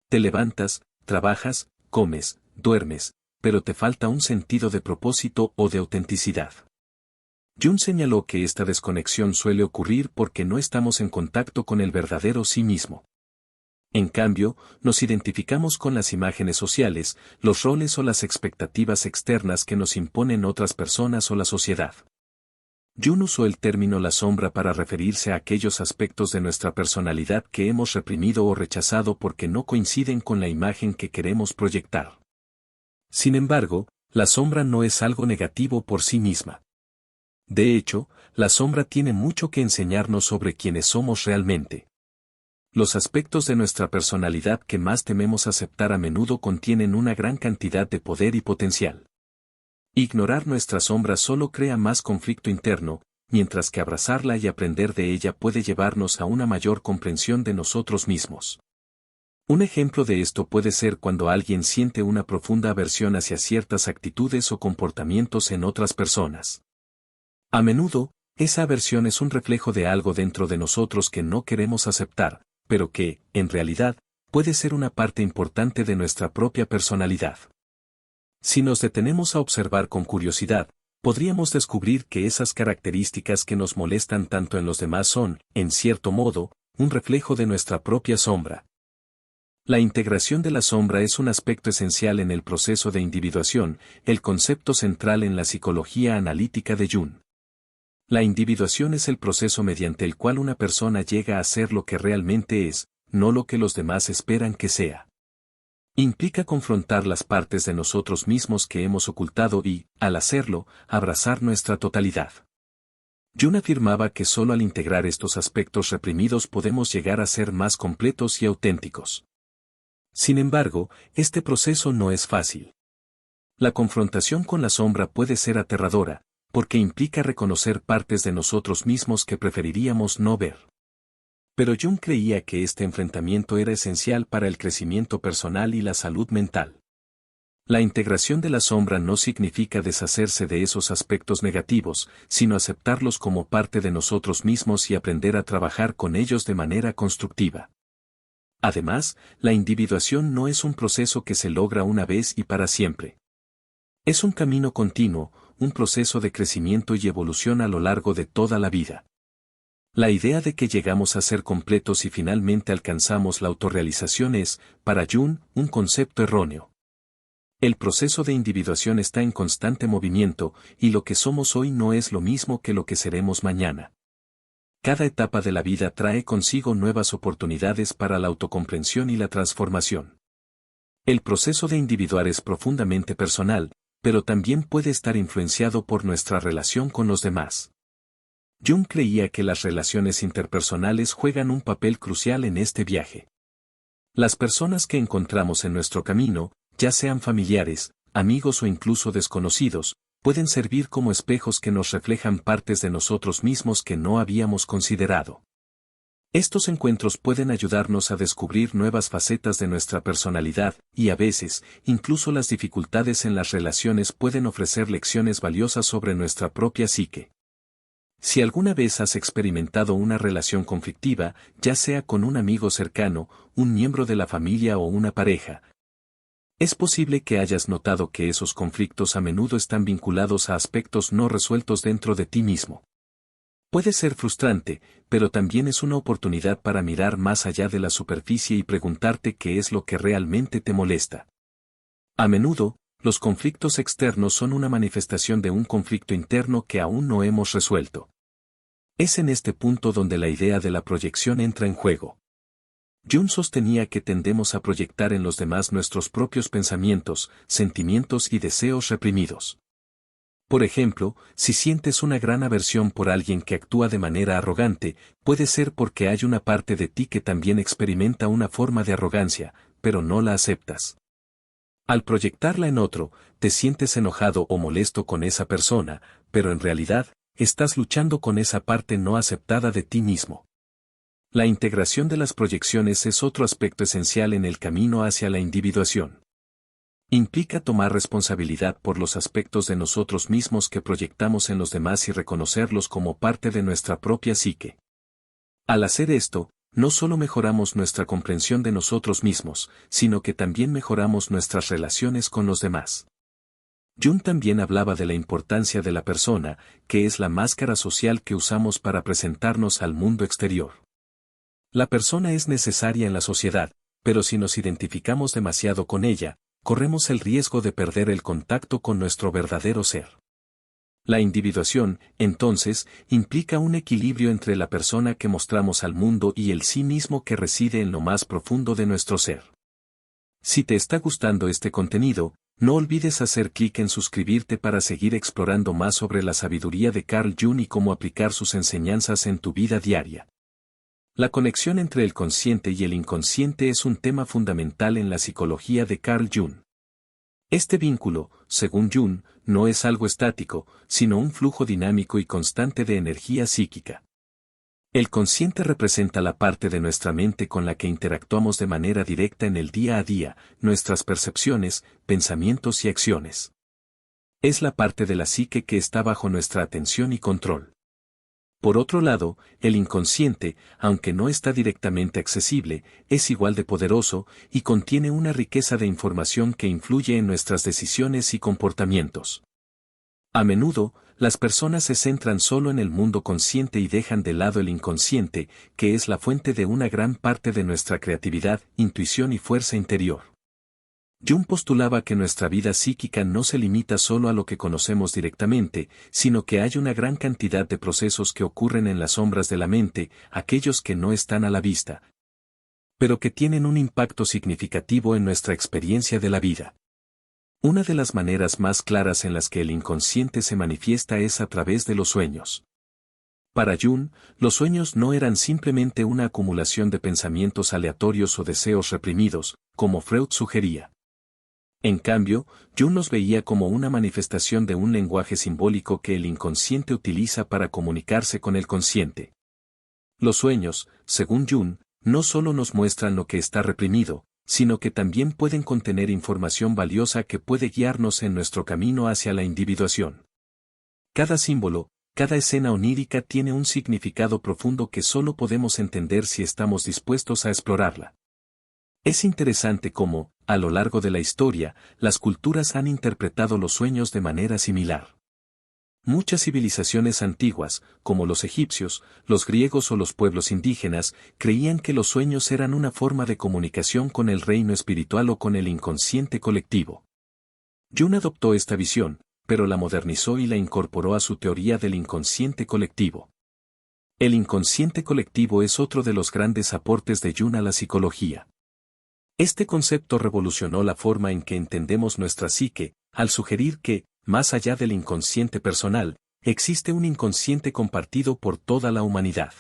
Te levantas, trabajas, comes, duermes, pero te falta un sentido de propósito o de autenticidad. Jung señaló que esta desconexión suele ocurrir porque no estamos en contacto con el verdadero sí mismo. En cambio, nos identificamos con las imágenes sociales, los roles o las expectativas externas que nos imponen otras personas o la sociedad. Jung usó el término la sombra para referirse a aquellos aspectos de nuestra personalidad que hemos reprimido o rechazado porque no coinciden con la imagen que queremos proyectar. Sin embargo, la sombra no es algo negativo por sí misma. De hecho, la sombra tiene mucho que enseñarnos sobre quiénes somos realmente. Los aspectos de nuestra personalidad que más tememos aceptar a menudo contienen una gran cantidad de poder y potencial. Ignorar nuestra sombra solo crea más conflicto interno, mientras que abrazarla y aprender de ella puede llevarnos a una mayor comprensión de nosotros mismos. Un ejemplo de esto puede ser cuando alguien siente una profunda aversión hacia ciertas actitudes o comportamientos en otras personas. A menudo, esa aversión es un reflejo de algo dentro de nosotros que no queremos aceptar, pero que, en realidad, puede ser una parte importante de nuestra propia personalidad. Si nos detenemos a observar con curiosidad, podríamos descubrir que esas características que nos molestan tanto en los demás son, en cierto modo, un reflejo de nuestra propia sombra. La integración de la sombra es un aspecto esencial en el proceso de individuación, el concepto central en la psicología analítica de Jung. La individuación es el proceso mediante el cual una persona llega a ser lo que realmente es, no lo que los demás esperan que sea. Implica confrontar las partes de nosotros mismos que hemos ocultado y, al hacerlo, abrazar nuestra totalidad. Jung afirmaba que solo al integrar estos aspectos reprimidos podemos llegar a ser más completos y auténticos. Sin embargo, este proceso no es fácil. La confrontación con la sombra puede ser aterradora, porque implica reconocer partes de nosotros mismos que preferiríamos no ver. Pero Jung creía que este enfrentamiento era esencial para el crecimiento personal y la salud mental. La integración de la sombra no significa deshacerse de esos aspectos negativos, sino aceptarlos como parte de nosotros mismos y aprender a trabajar con ellos de manera constructiva. Además, la individuación no es un proceso que se logra una vez y para siempre. Es un camino continuo, un proceso de crecimiento y evolución a lo largo de toda la vida. La idea de que llegamos a ser completos y finalmente alcanzamos la autorrealización es, para Jung, un concepto erróneo. El proceso de individuación está en constante movimiento, y lo que somos hoy no es lo mismo que lo que seremos mañana. Cada etapa de la vida trae consigo nuevas oportunidades para la autocomprensión y la transformación. El proceso de individuar es profundamente personal, pero también puede estar influenciado por nuestra relación con los demás. Jung creía que las relaciones interpersonales juegan un papel crucial en este viaje. Las personas que encontramos en nuestro camino, ya sean familiares, amigos o incluso desconocidos, pueden servir como espejos que nos reflejan partes de nosotros mismos que no habíamos considerado. Estos encuentros pueden ayudarnos a descubrir nuevas facetas de nuestra personalidad, y a veces, incluso las dificultades en las relaciones pueden ofrecer lecciones valiosas sobre nuestra propia psique. Si alguna vez has experimentado una relación conflictiva, ya sea con un amigo cercano, un miembro de la familia o una pareja, es posible que hayas notado que esos conflictos a menudo están vinculados a aspectos no resueltos dentro de ti mismo. Puede ser frustrante, pero también es una oportunidad para mirar más allá de la superficie y preguntarte qué es lo que realmente te molesta. A menudo, los conflictos externos son una manifestación de un conflicto interno que aún no hemos resuelto. Es en este punto donde la idea de la proyección entra en juego. Jung sostenía que tendemos a proyectar en los demás nuestros propios pensamientos, sentimientos y deseos reprimidos. Por ejemplo, si sientes una gran aversión por alguien que actúa de manera arrogante, puede ser porque hay una parte de ti que también experimenta una forma de arrogancia, pero no la aceptas. Al proyectarla en otro, te sientes enojado o molesto con esa persona, pero en realidad, estás luchando con esa parte no aceptada de ti mismo. La integración de las proyecciones es otro aspecto esencial en el camino hacia la individuación. Implica tomar responsabilidad por los aspectos de nosotros mismos que proyectamos en los demás y reconocerlos como parte de nuestra propia psique. Al hacer esto, no solo mejoramos nuestra comprensión de nosotros mismos, sino que también mejoramos nuestras relaciones con los demás. Jung también hablaba de la importancia de la persona, que es la máscara social que usamos para presentarnos al mundo exterior. La persona es necesaria en la sociedad, pero si nos identificamos demasiado con ella, corremos el riesgo de perder el contacto con nuestro verdadero ser. La individuación, entonces, implica un equilibrio entre la persona que mostramos al mundo y el sí mismo que reside en lo más profundo de nuestro ser. Si te está gustando este contenido, no olvides hacer clic en suscribirte para seguir explorando más sobre la sabiduría de Carl Jung y cómo aplicar sus enseñanzas en tu vida diaria. La conexión entre el consciente y el inconsciente es un tema fundamental en la psicología de Carl Jung. Este vínculo, según Jung, no es algo estático, sino un flujo dinámico y constante de energía psíquica. El consciente representa la parte de nuestra mente con la que interactuamos de manera directa en el día a día, nuestras percepciones, pensamientos y acciones. Es la parte de la psique que está bajo nuestra atención y control. Por otro lado, el inconsciente, aunque no está directamente accesible, es igual de poderoso y contiene una riqueza de información que influye en nuestras decisiones y comportamientos. A menudo, las personas se centran solo en el mundo consciente y dejan de lado el inconsciente, que es la fuente de una gran parte de nuestra creatividad, intuición y fuerza interior. Jung postulaba que nuestra vida psíquica no se limita solo a lo que conocemos directamente, sino que hay una gran cantidad de procesos que ocurren en las sombras de la mente, aquellos que no están a la vista, pero que tienen un impacto significativo en nuestra experiencia de la vida. Una de las maneras más claras en las que el inconsciente se manifiesta es a través de los sueños. Para Jung, los sueños no eran simplemente una acumulación de pensamientos aleatorios o deseos reprimidos, como Freud sugería. En cambio, Jung los veía como una manifestación de un lenguaje simbólico que el inconsciente utiliza para comunicarse con el consciente. Los sueños, según Jung, no solo nos muestran lo que está reprimido, sino que también pueden contener información valiosa que puede guiarnos en nuestro camino hacia la individuación. Cada símbolo, cada escena onírica tiene un significado profundo que solo podemos entender si estamos dispuestos a explorarla. Es interesante cómo, a lo largo de la historia, las culturas han interpretado los sueños de manera similar. Muchas civilizaciones antiguas, como los egipcios, los griegos o los pueblos indígenas, creían que los sueños eran una forma de comunicación con el reino espiritual o con el inconsciente colectivo. Jung adoptó esta visión, pero la modernizó y la incorporó a su teoría del inconsciente colectivo. El inconsciente colectivo es otro de los grandes aportes de Jung a la psicología. Este concepto revolucionó la forma en que entendemos nuestra psique, al sugerir que, más allá del inconsciente personal, existe un inconsciente compartido por toda la humanidad.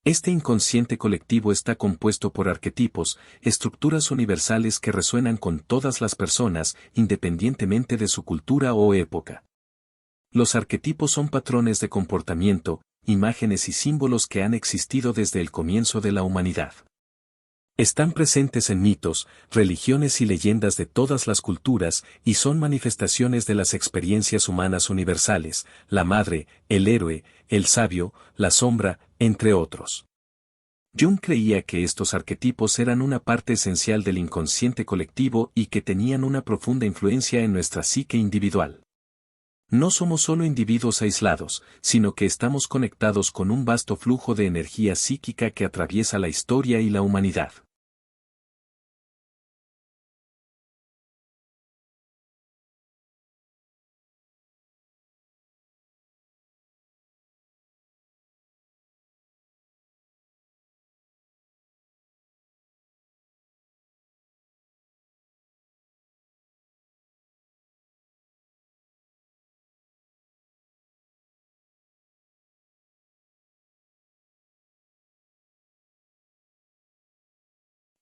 Este inconsciente colectivo está compuesto por arquetipos, estructuras universales que resuenan con todas las personas, independientemente de su cultura o época. Los arquetipos son patrones de comportamiento, imágenes y símbolos que han existido desde el comienzo de la humanidad. Están presentes en mitos, religiones y leyendas de todas las culturas y son manifestaciones de las experiencias humanas universales, la madre, el héroe, el sabio, la sombra, entre otros. Jung creía que estos arquetipos eran una parte esencial del inconsciente colectivo y que tenían una profunda influencia en nuestra psique individual. No somos solo individuos aislados, sino que estamos conectados con un vasto flujo de energía psíquica que atraviesa la historia y la humanidad.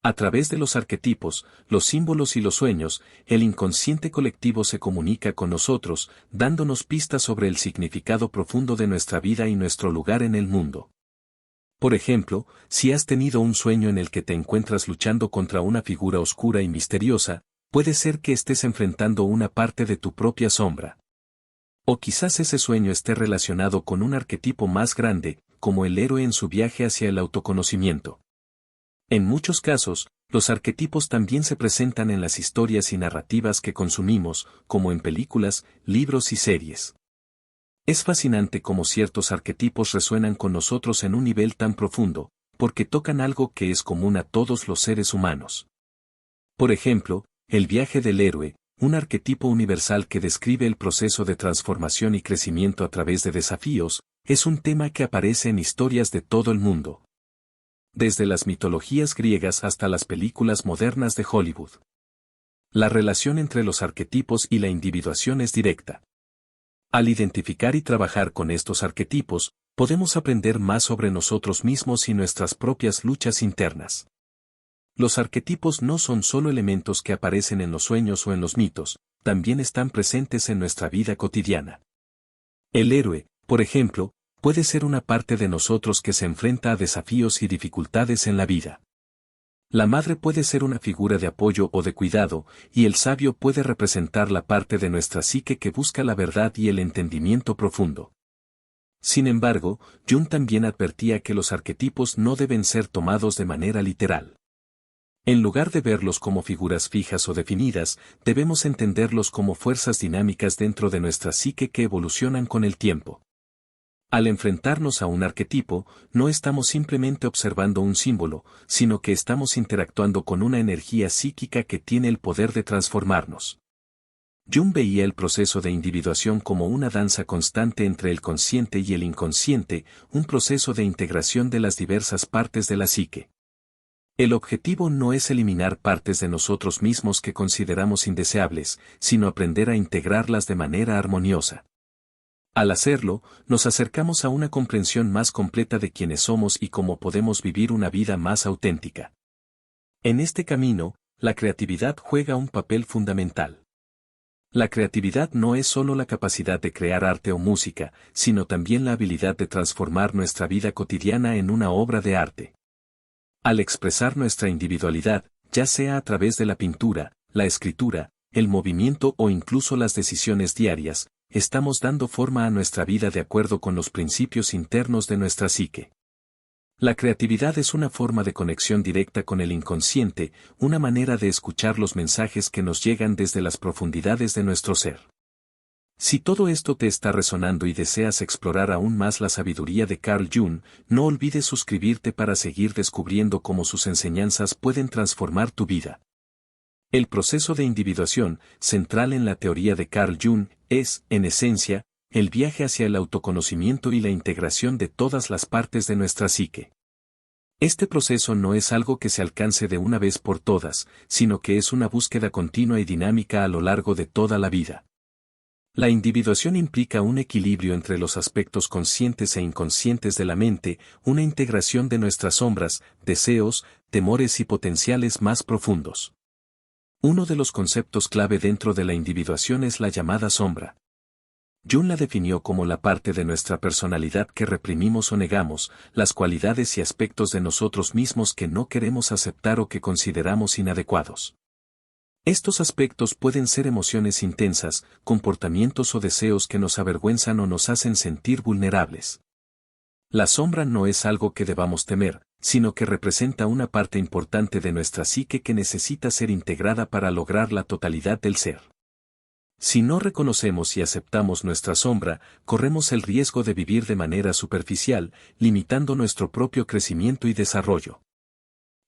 A través de los arquetipos, los símbolos y los sueños, el inconsciente colectivo se comunica con nosotros, dándonos pistas sobre el significado profundo de nuestra vida y nuestro lugar en el mundo. Por ejemplo, si has tenido un sueño en el que te encuentras luchando contra una figura oscura y misteriosa, puede ser que estés enfrentando una parte de tu propia sombra. O quizás ese sueño esté relacionado con un arquetipo más grande, como el héroe en su viaje hacia el autoconocimiento. En muchos casos, los arquetipos también se presentan en las historias y narrativas que consumimos, como en películas, libros y series. Es fascinante cómo ciertos arquetipos resuenan con nosotros en un nivel tan profundo, porque tocan algo que es común a todos los seres humanos. Por ejemplo, el viaje del héroe, un arquetipo universal que describe el proceso de transformación y crecimiento a través de desafíos, es un tema que aparece en historias de todo el mundo. Desde las mitologías griegas hasta las películas modernas de Hollywood. La relación entre los arquetipos y la individuación es directa. Al identificar y trabajar con estos arquetipos, podemos aprender más sobre nosotros mismos y nuestras propias luchas internas. Los arquetipos no son solo elementos que aparecen en los sueños o en los mitos, también están presentes en nuestra vida cotidiana. El héroe, por ejemplo, puede ser una parte de nosotros que se enfrenta a desafíos y dificultades en la vida. La madre puede ser una figura de apoyo o de cuidado, y el sabio puede representar la parte de nuestra psique que busca la verdad y el entendimiento profundo. Sin embargo, Jung también advertía que los arquetipos no deben ser tomados de manera literal. En lugar de verlos como figuras fijas o definidas, debemos entenderlos como fuerzas dinámicas dentro de nuestra psique que evolucionan con el tiempo. Al enfrentarnos a un arquetipo, no estamos simplemente observando un símbolo, sino que estamos interactuando con una energía psíquica que tiene el poder de transformarnos. Jung veía el proceso de individuación como una danza constante entre el consciente y el inconsciente, un proceso de integración de las diversas partes de la psique. El objetivo no es eliminar partes de nosotros mismos que consideramos indeseables, sino aprender a integrarlas de manera armoniosa. Al hacerlo, nos acercamos a una comprensión más completa de quiénes somos y cómo podemos vivir una vida más auténtica. En este camino, la creatividad juega un papel fundamental. La creatividad no es solo la capacidad de crear arte o música, sino también la habilidad de transformar nuestra vida cotidiana en una obra de arte. Al expresar nuestra individualidad, ya sea a través de la pintura, la escritura, el movimiento o incluso las decisiones diarias, estamos dando forma a nuestra vida de acuerdo con los principios internos de nuestra psique. La creatividad es una forma de conexión directa con el inconsciente, una manera de escuchar los mensajes que nos llegan desde las profundidades de nuestro ser. Si todo esto te está resonando y deseas explorar aún más la sabiduría de Carl Jung, no olvides suscribirte para seguir descubriendo cómo sus enseñanzas pueden transformar tu vida. El proceso de individuación, central en la teoría de Carl Jung, es, en esencia, el viaje hacia el autoconocimiento y la integración de todas las partes de nuestra psique. Este proceso no es algo que se alcance de una vez por todas, sino que es una búsqueda continua y dinámica a lo largo de toda la vida. La individuación implica un equilibrio entre los aspectos conscientes e inconscientes de la mente, una integración de nuestras sombras, deseos, temores y potenciales más profundos. Uno de los conceptos clave dentro de la individuación es la llamada sombra. Jung la definió como la parte de nuestra personalidad que reprimimos o negamos, las cualidades y aspectos de nosotros mismos que no queremos aceptar o que consideramos inadecuados. Estos aspectos pueden ser emociones intensas, comportamientos o deseos que nos avergüenzan o nos hacen sentir vulnerables. La sombra no es algo que debamos temer, sino que representa una parte importante de nuestra psique que necesita ser integrada para lograr la totalidad del ser. Si no reconocemos y aceptamos nuestra sombra, corremos el riesgo de vivir de manera superficial, limitando nuestro propio crecimiento y desarrollo.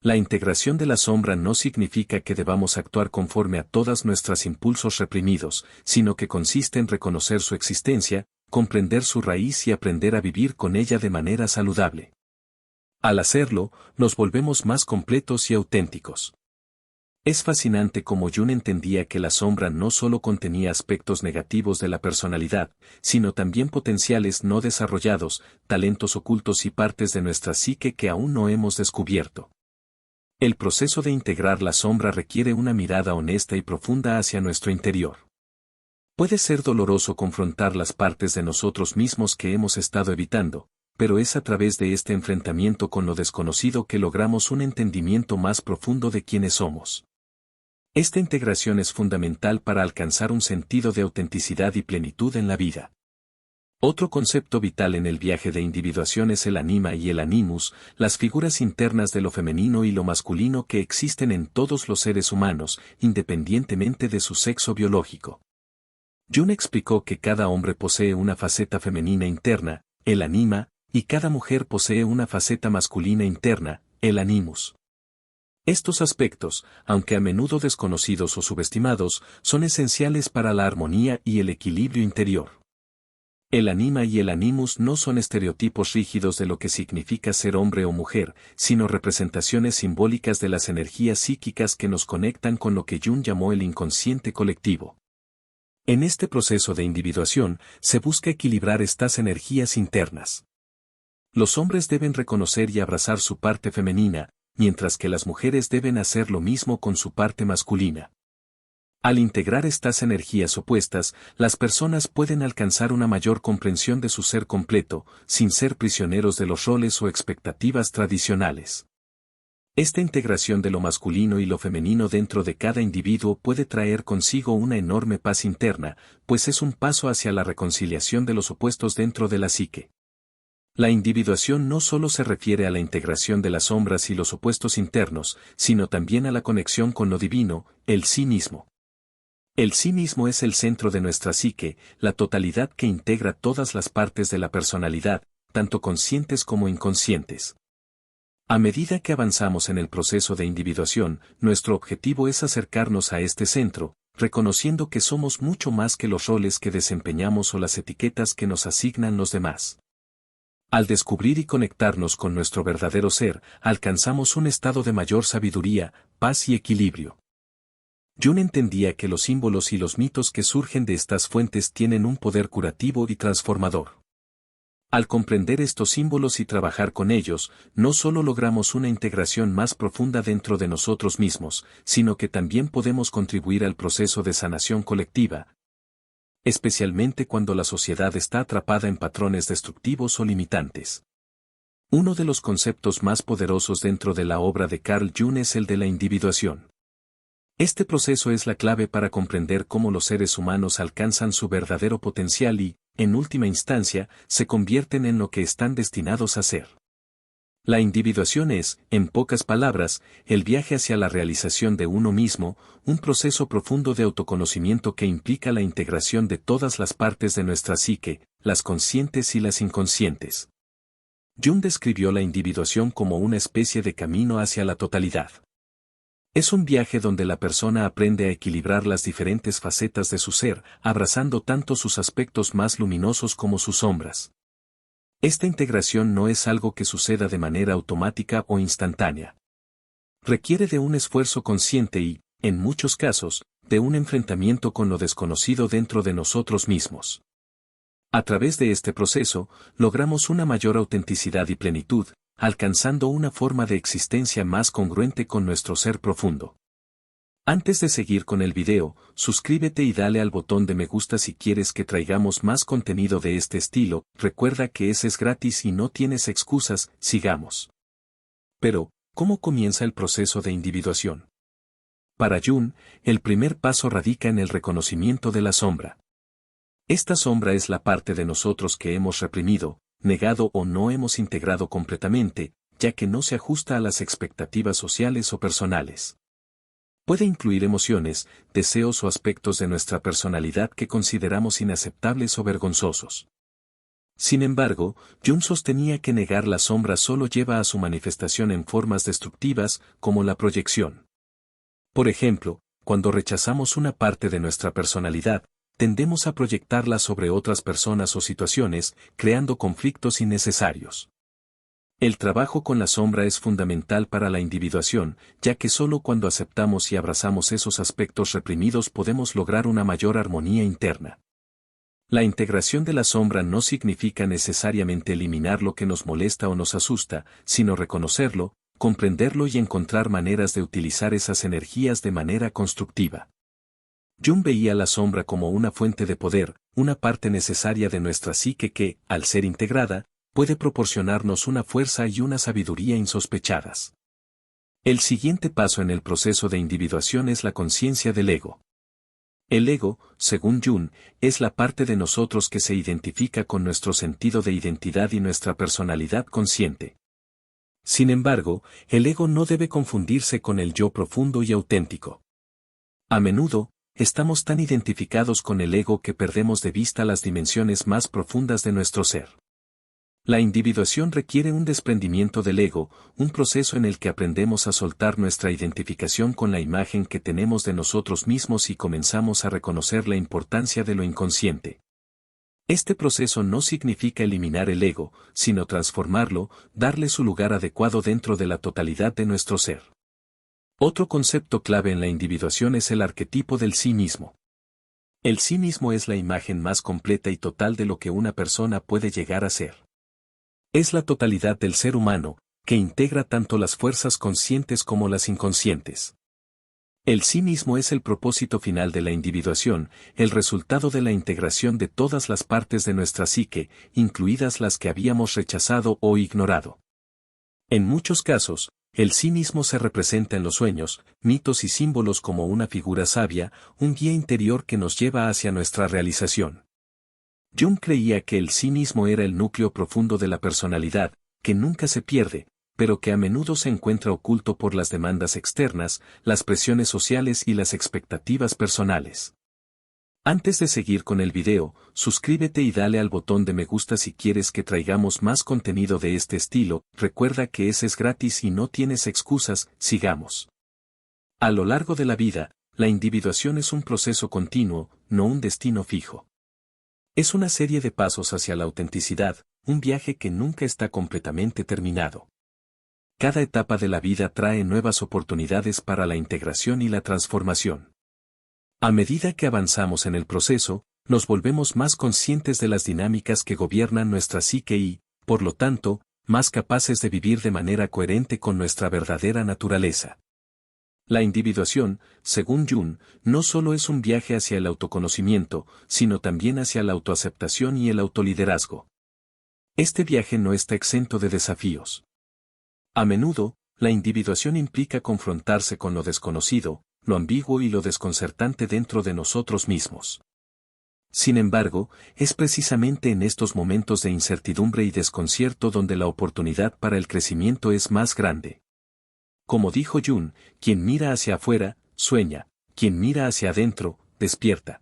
La integración de la sombra no significa que debamos actuar conforme a todos nuestros impulsos reprimidos, sino que consiste en reconocer su existencia, comprender su raíz y aprender a vivir con ella de manera saludable. Al hacerlo, nos volvemos más completos y auténticos. Es fascinante cómo Jung entendía que la sombra no solo contenía aspectos negativos de la personalidad, sino también potenciales no desarrollados, talentos ocultos y partes de nuestra psique que aún no hemos descubierto. El proceso de integrar la sombra requiere una mirada honesta y profunda hacia nuestro interior. Puede ser doloroso confrontar las partes de nosotros mismos que hemos estado evitando, pero es a través de este enfrentamiento con lo desconocido que logramos un entendimiento más profundo de quiénes somos. Esta integración es fundamental para alcanzar un sentido de autenticidad y plenitud en la vida. Otro concepto vital en el viaje de individuación es el anima y el animus, las figuras internas de lo femenino y lo masculino que existen en todos los seres humanos, independientemente de su sexo biológico. Jung explicó que cada hombre posee una faceta femenina interna, el anima, y cada mujer posee una faceta masculina interna, el animus. Estos aspectos, aunque a menudo desconocidos o subestimados, son esenciales para la armonía y el equilibrio interior. El anima y el animus no son estereotipos rígidos de lo que significa ser hombre o mujer, sino representaciones simbólicas de las energías psíquicas que nos conectan con lo que Jung llamó el inconsciente colectivo. En este proceso de individuación, se busca equilibrar estas energías internas. Los hombres deben reconocer y abrazar su parte femenina, mientras que las mujeres deben hacer lo mismo con su parte masculina. Al integrar estas energías opuestas, las personas pueden alcanzar una mayor comprensión de su ser completo, sin ser prisioneros de los roles o expectativas tradicionales. Esta integración de lo masculino y lo femenino dentro de cada individuo puede traer consigo una enorme paz interna, pues es un paso hacia la reconciliación de los opuestos dentro de la psique. La individuación no solo se refiere a la integración de las sombras y los opuestos internos, sino también a la conexión con lo divino, el sí mismo. El sí mismo es el centro de nuestra psique, la totalidad que integra todas las partes de la personalidad, tanto conscientes como inconscientes. A medida que avanzamos en el proceso de individuación, nuestro objetivo es acercarnos a este centro, reconociendo que somos mucho más que los roles que desempeñamos o las etiquetas que nos asignan los demás. Al descubrir y conectarnos con nuestro verdadero ser, alcanzamos un estado de mayor sabiduría, paz y equilibrio. Jung entendía que los símbolos y los mitos que surgen de estas fuentes tienen un poder curativo y transformador. Al comprender estos símbolos y trabajar con ellos, no solo logramos una integración más profunda dentro de nosotros mismos, sino que también podemos contribuir al proceso de sanación colectiva, especialmente cuando la sociedad está atrapada en patrones destructivos o limitantes. Uno de los conceptos más poderosos dentro de la obra de Carl Jung es el de la individuación. Este proceso es la clave para comprender cómo los seres humanos alcanzan su verdadero potencial y, en última instancia, se convierten en lo que están destinados a ser. La individuación es, en pocas palabras, el viaje hacia la realización de uno mismo, un proceso profundo de autoconocimiento que implica la integración de todas las partes de nuestra psique, las conscientes y las inconscientes. Jung describió la individuación como una especie de camino hacia la totalidad. Es un viaje donde la persona aprende a equilibrar las diferentes facetas de su ser, abrazando tanto sus aspectos más luminosos como sus sombras. Esta integración no es algo que suceda de manera automática o instantánea. Requiere de un esfuerzo consciente y, en muchos casos, de un enfrentamiento con lo desconocido dentro de nosotros mismos. A través de este proceso, logramos una mayor autenticidad y plenitud, alcanzando una forma de existencia más congruente con nuestro ser profundo. Antes de seguir con el video, suscríbete y dale al botón de me gusta si quieres que traigamos más contenido de este estilo, recuerda que ese es gratis y no tienes excusas, sigamos. Pero, ¿cómo comienza el proceso de individuación? Para Jung, el primer paso radica en el reconocimiento de la sombra. Esta sombra es la parte de nosotros que hemos reprimido, negado o no hemos integrado completamente, ya que no se ajusta a las expectativas sociales o personales. Puede incluir emociones, deseos o aspectos de nuestra personalidad que consideramos inaceptables o vergonzosos. Sin embargo, Jung sostenía que negar la sombra solo lleva a su manifestación en formas destructivas, como la proyección. Por ejemplo, cuando rechazamos una parte de nuestra personalidad, tendemos a proyectarla sobre otras personas o situaciones, creando conflictos innecesarios. El trabajo con la sombra es fundamental para la individuación, ya que solo cuando aceptamos y abrazamos esos aspectos reprimidos podemos lograr una mayor armonía interna. La integración de la sombra no significa necesariamente eliminar lo que nos molesta o nos asusta, sino reconocerlo, comprenderlo y encontrar maneras de utilizar esas energías de manera constructiva. Jung veía la sombra como una fuente de poder, una parte necesaria de nuestra psique que, al ser integrada, puede proporcionarnos una fuerza y una sabiduría insospechadas. El siguiente paso en el proceso de individuación es la conciencia del ego. El ego, según Jung, es la parte de nosotros que se identifica con nuestro sentido de identidad y nuestra personalidad consciente. Sin embargo, el ego no debe confundirse con el yo profundo y auténtico. A menudo, estamos tan identificados con el ego que perdemos de vista las dimensiones más profundas de nuestro ser. La individuación requiere un desprendimiento del ego, un proceso en el que aprendemos a soltar nuestra identificación con la imagen que tenemos de nosotros mismos y comenzamos a reconocer la importancia de lo inconsciente. Este proceso no significa eliminar el ego, sino transformarlo, darle su lugar adecuado dentro de la totalidad de nuestro ser. Otro concepto clave en la individuación es el arquetipo del sí mismo. El sí mismo es la imagen más completa y total de lo que una persona puede llegar a ser. Es la totalidad del ser humano, que integra tanto las fuerzas conscientes como las inconscientes. El sí mismo es el propósito final de la individuación, el resultado de la integración de todas las partes de nuestra psique, incluidas las que habíamos rechazado o ignorado. En muchos casos, el sí mismo se representa en los sueños, mitos y símbolos como una figura sabia, un guía interior que nos lleva hacia nuestra realización. Jung creía que el sí mismo era el núcleo profundo de la personalidad, que nunca se pierde, pero que a menudo se encuentra oculto por las demandas externas, las presiones sociales y las expectativas personales. Antes de seguir con el video, suscríbete y dale al botón de me gusta si quieres que traigamos más contenido de este estilo, recuerda que ese es gratis y no tienes excusas, sigamos. A lo largo de la vida, la individuación es un proceso continuo, no un destino fijo. Es una serie de pasos hacia la autenticidad, un viaje que nunca está completamente terminado. Cada etapa de la vida trae nuevas oportunidades para la integración y la transformación. A medida que avanzamos en el proceso, nos volvemos más conscientes de las dinámicas que gobiernan nuestra psique y, por lo tanto, más capaces de vivir de manera coherente con nuestra verdadera naturaleza. La individuación, según Jung, no solo es un viaje hacia el autoconocimiento, sino también hacia la autoaceptación y el autoliderazgo. Este viaje no está exento de desafíos. A menudo, la individuación implica confrontarse con lo desconocido, lo ambiguo y lo desconcertante dentro de nosotros mismos. Sin embargo, es precisamente en estos momentos de incertidumbre y desconcierto donde la oportunidad para el crecimiento es más grande. Como dijo Jung, quien mira hacia afuera, sueña, quien mira hacia adentro, despierta.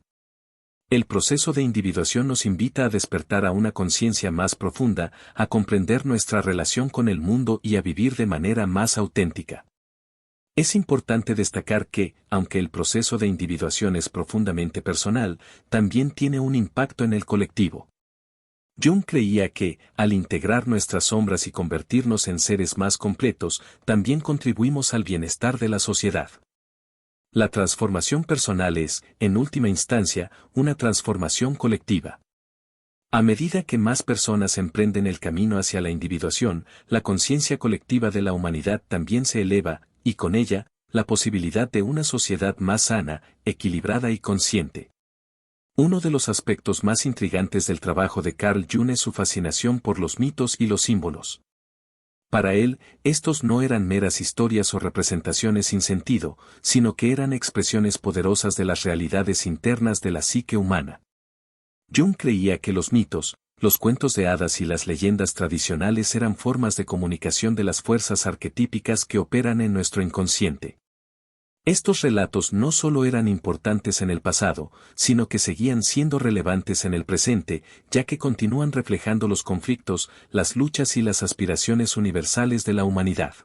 El proceso de individuación nos invita a despertar a una conciencia más profunda, a comprender nuestra relación con el mundo y a vivir de manera más auténtica. Es importante destacar que, aunque el proceso de individuación es profundamente personal, también tiene un impacto en el colectivo. Jung creía que, al integrar nuestras sombras y convertirnos en seres más completos, también contribuimos al bienestar de la sociedad. La transformación personal es, en última instancia, una transformación colectiva. A medida que más personas emprenden el camino hacia la individuación, la conciencia colectiva de la humanidad también se eleva, y con ella, la posibilidad de una sociedad más sana, equilibrada y consciente. Uno de los aspectos más intrigantes del trabajo de Carl Jung es su fascinación por los mitos y los símbolos. Para él, estos no eran meras historias o representaciones sin sentido, sino que eran expresiones poderosas de las realidades internas de la psique humana. Jung creía que los mitos, los cuentos de hadas y las leyendas tradicionales eran formas de comunicación de las fuerzas arquetípicas que operan en nuestro inconsciente. Estos relatos no solo eran importantes en el pasado, sino que seguían siendo relevantes en el presente, ya que continúan reflejando los conflictos, las luchas y las aspiraciones universales de la humanidad.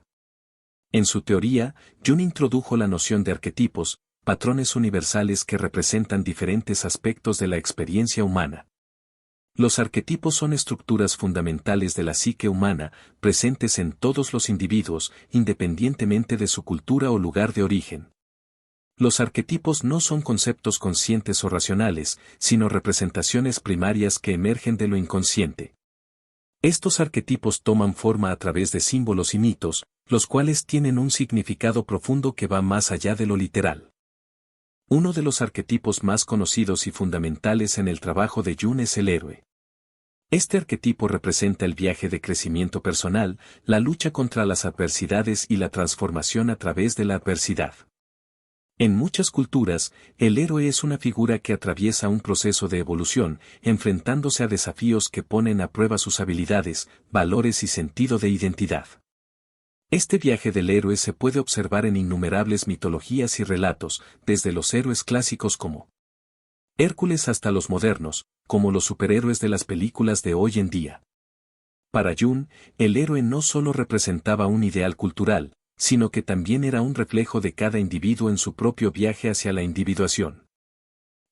En su teoría, Jung introdujo la noción de arquetipos, patrones universales que representan diferentes aspectos de la experiencia humana. Los arquetipos son estructuras fundamentales de la psique humana, presentes en todos los individuos, independientemente de su cultura o lugar de origen. Los arquetipos no son conceptos conscientes o racionales, sino representaciones primarias que emergen de lo inconsciente. Estos arquetipos toman forma a través de símbolos y mitos, los cuales tienen un significado profundo que va más allá de lo literal. Uno de los arquetipos más conocidos y fundamentales en el trabajo de Jung es el héroe. Este arquetipo representa el viaje de crecimiento personal, la lucha contra las adversidades y la transformación a través de la adversidad. En muchas culturas, el héroe es una figura que atraviesa un proceso de evolución, enfrentándose a desafíos que ponen a prueba sus habilidades, valores y sentido de identidad. Este viaje del héroe se puede observar en innumerables mitologías y relatos, desde los héroes clásicos como Hércules hasta los modernos, como los superhéroes de las películas de hoy en día. Para Jung, el héroe no solo representaba un ideal cultural, sino que también era un reflejo de cada individuo en su propio viaje hacia la individuación.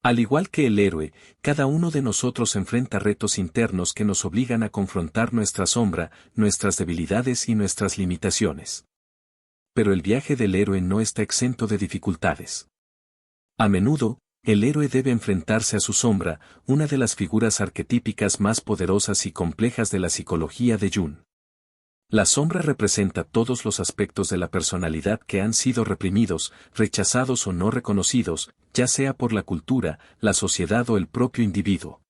Al igual que el héroe, cada uno de nosotros enfrenta retos internos que nos obligan a confrontar nuestra sombra, nuestras debilidades y nuestras limitaciones. Pero el viaje del héroe no está exento de dificultades. A menudo, el héroe debe enfrentarse a su sombra, una de las figuras arquetípicas más poderosas y complejas de la psicología de Jung. La sombra representa todos los aspectos de la personalidad que han sido reprimidos, rechazados o no reconocidos, ya sea por la cultura, la sociedad o el propio individuo.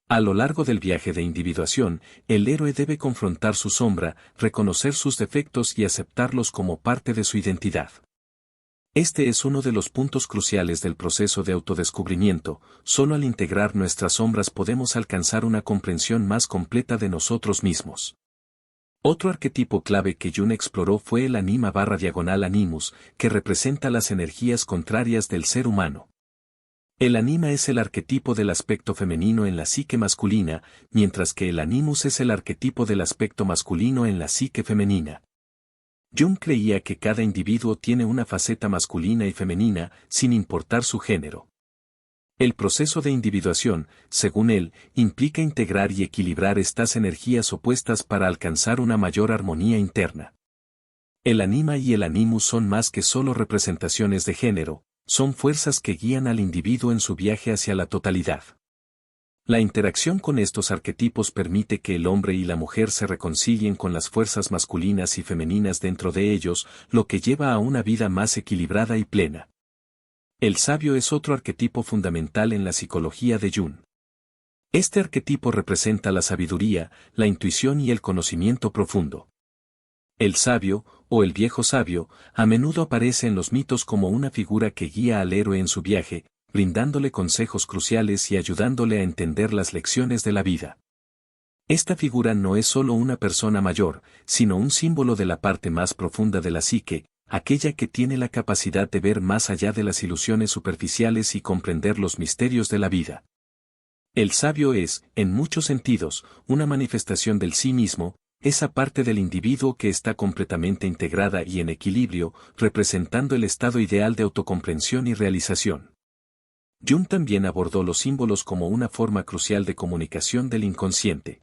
A lo largo del viaje de individuación, el héroe debe confrontar su sombra, reconocer sus defectos y aceptarlos como parte de su identidad. Este es uno de los puntos cruciales del proceso de autodescubrimiento. Solo al integrar nuestras sombras podemos alcanzar una comprensión más completa de nosotros mismos. Otro arquetipo clave que Jung exploró fue el anima/animus, que representa las energías contrarias del ser humano. El anima es el arquetipo del aspecto femenino en la psique masculina, mientras que el animus es el arquetipo del aspecto masculino en la psique femenina. Jung creía que cada individuo tiene una faceta masculina y femenina, sin importar su género. El proceso de individuación, según él, implica integrar y equilibrar estas energías opuestas para alcanzar una mayor armonía interna. El anima y el animus son más que solo representaciones de género, Son fuerzas que guían al individuo en su viaje hacia la totalidad. La interacción con estos arquetipos permite que el hombre y la mujer se reconcilien con las fuerzas masculinas y femeninas dentro de ellos, lo que lleva a una vida más equilibrada y plena. El sabio es otro arquetipo fundamental en la psicología de Jung. Este arquetipo representa la sabiduría, la intuición y el conocimiento profundo. El sabio, o el viejo sabio, a menudo aparece en los mitos como una figura que guía al héroe en su viaje, brindándole consejos cruciales y ayudándole a entender las lecciones de la vida. Esta figura no es solo una persona mayor, sino un símbolo de la parte más profunda de la psique, aquella que tiene la capacidad de ver más allá de las ilusiones superficiales y comprender los misterios de la vida. El sabio es, en muchos sentidos, una manifestación del sí mismo, esa parte del individuo que está completamente integrada y en equilibrio, representando el estado ideal de autocomprensión y realización. Jung también abordó los símbolos como una forma crucial de comunicación del inconsciente.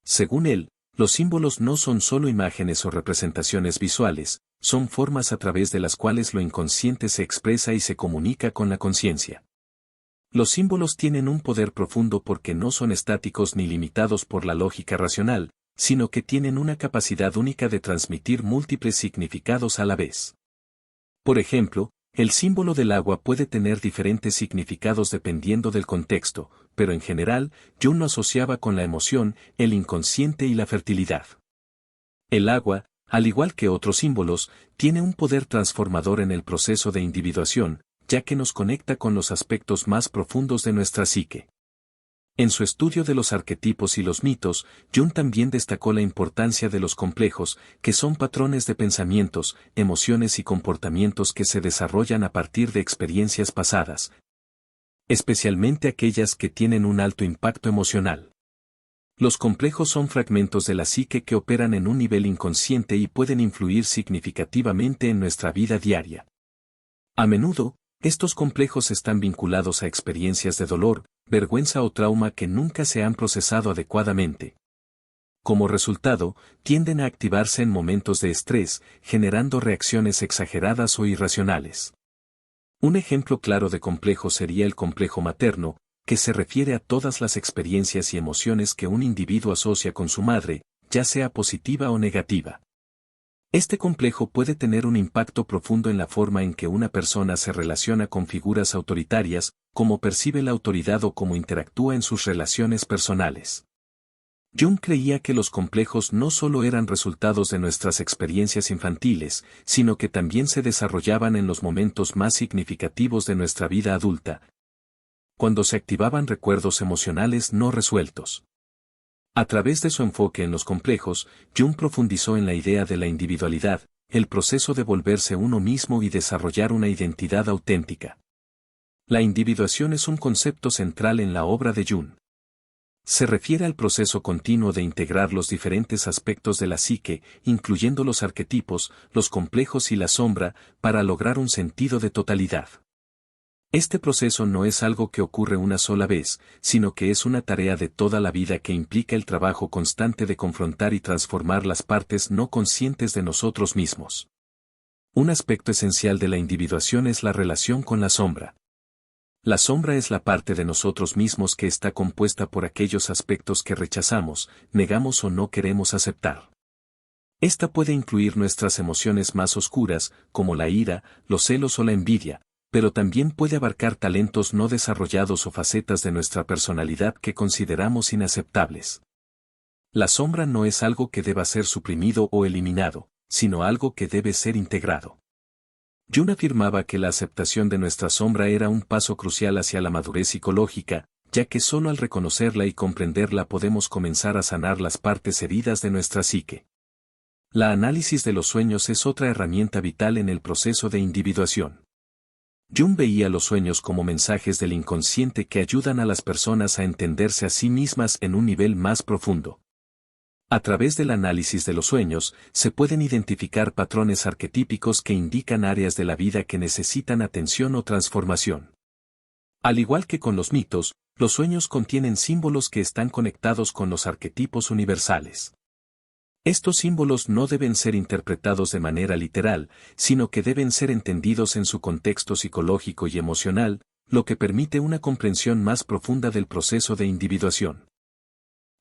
Según él, los símbolos no son solo imágenes o representaciones visuales, son formas a través de las cuales lo inconsciente se expresa y se comunica con la conciencia. Los símbolos tienen un poder profundo porque no son estáticos ni limitados por la lógica racional, sino que tienen una capacidad única de transmitir múltiples significados a la vez. Por ejemplo, el símbolo del agua puede tener diferentes significados dependiendo del contexto, pero en general, Jung lo asociaba con la emoción, el inconsciente y la fertilidad. El agua, al igual que otros símbolos, tiene un poder transformador en el proceso de individuación, ya que nos conecta con los aspectos más profundos de nuestra psique. En su estudio de los arquetipos y los mitos, Jung también destacó la importancia de los complejos, que son patrones de pensamientos, emociones y comportamientos que se desarrollan a partir de experiencias pasadas, especialmente aquellas que tienen un alto impacto emocional. Los complejos son fragmentos de la psique que operan en un nivel inconsciente y pueden influir significativamente en nuestra vida diaria. A menudo, estos complejos están vinculados a experiencias de dolor, vergüenza o trauma que nunca se han procesado adecuadamente. Como resultado, tienden a activarse en momentos de estrés, generando reacciones exageradas o irracionales. Un ejemplo claro de complejo sería el complejo materno, que se refiere a todas las experiencias y emociones que un individuo asocia con su madre, ya sea positiva o negativa. Este complejo puede tener un impacto profundo en la forma en que una persona se relaciona con figuras autoritarias, cómo percibe la autoridad o cómo interactúa en sus relaciones personales. Jung creía que los complejos no solo eran resultados de nuestras experiencias infantiles, sino que también se desarrollaban en los momentos más significativos de nuestra vida adulta, cuando se activaban recuerdos emocionales no resueltos. A través de su enfoque en los complejos, Jung profundizó en la idea de la individualidad, el proceso de volverse uno mismo y desarrollar una identidad auténtica. La individuación es un concepto central en la obra de Jung. Se refiere al proceso continuo de integrar los diferentes aspectos de la psique, incluyendo los arquetipos, los complejos y la sombra, para lograr un sentido de totalidad. Este proceso no es algo que ocurre una sola vez, sino que es una tarea de toda la vida que implica el trabajo constante de confrontar y transformar las partes no conscientes de nosotros mismos. Un aspecto esencial de la individuación es la relación con la sombra. La sombra es la parte de nosotros mismos que está compuesta por aquellos aspectos que rechazamos, negamos o no queremos aceptar. Esta puede incluir nuestras emociones más oscuras, como la ira, los celos o la envidia, pero también puede abarcar talentos no desarrollados o facetas de nuestra personalidad que consideramos inaceptables. La sombra no es algo que deba ser suprimido o eliminado, sino algo que debe ser integrado. Jung afirmaba que la aceptación de nuestra sombra era un paso crucial hacia la madurez psicológica, ya que solo al reconocerla y comprenderla podemos comenzar a sanar las partes heridas de nuestra psique. La análisis de los sueños es otra herramienta vital en el proceso de individuación. Jung veía los sueños como mensajes del inconsciente que ayudan a las personas a entenderse a sí mismas en un nivel más profundo. A través del análisis de los sueños, se pueden identificar patrones arquetípicos que indican áreas de la vida que necesitan atención o transformación. Al igual que con los mitos, los sueños contienen símbolos que están conectados con los arquetipos universales. Estos símbolos no deben ser interpretados de manera literal, sino que deben ser entendidos en su contexto psicológico y emocional, lo que permite una comprensión más profunda del proceso de individuación.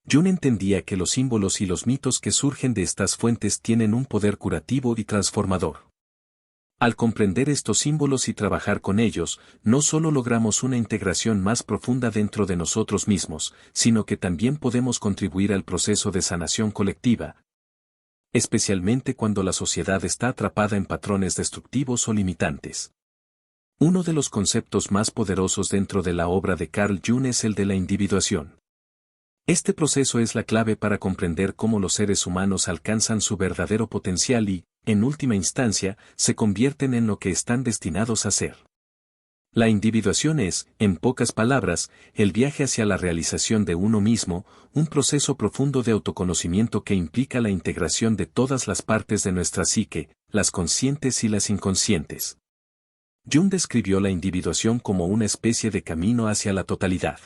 Jung entendía que los símbolos y los mitos que surgen de estas fuentes tienen un poder curativo y transformador. Al comprender estos símbolos y trabajar con ellos, no solo logramos una integración más profunda dentro de nosotros mismos, sino que también podemos contribuir al proceso de sanación colectiva, especialmente cuando la sociedad está atrapada en patrones destructivos o limitantes. Uno de los conceptos más poderosos dentro de la obra de Carl Jung es el de la individuación. Este proceso es la clave para comprender cómo los seres humanos alcanzan su verdadero potencial y, en última instancia, se convierten en lo que están destinados a ser. La individuación es, en pocas palabras, el viaje hacia la realización de uno mismo, un proceso profundo de autoconocimiento que implica la integración de todas las partes de nuestra psique, las conscientes y las inconscientes. Jung describió la individuación como una especie de camino hacia la totalidad.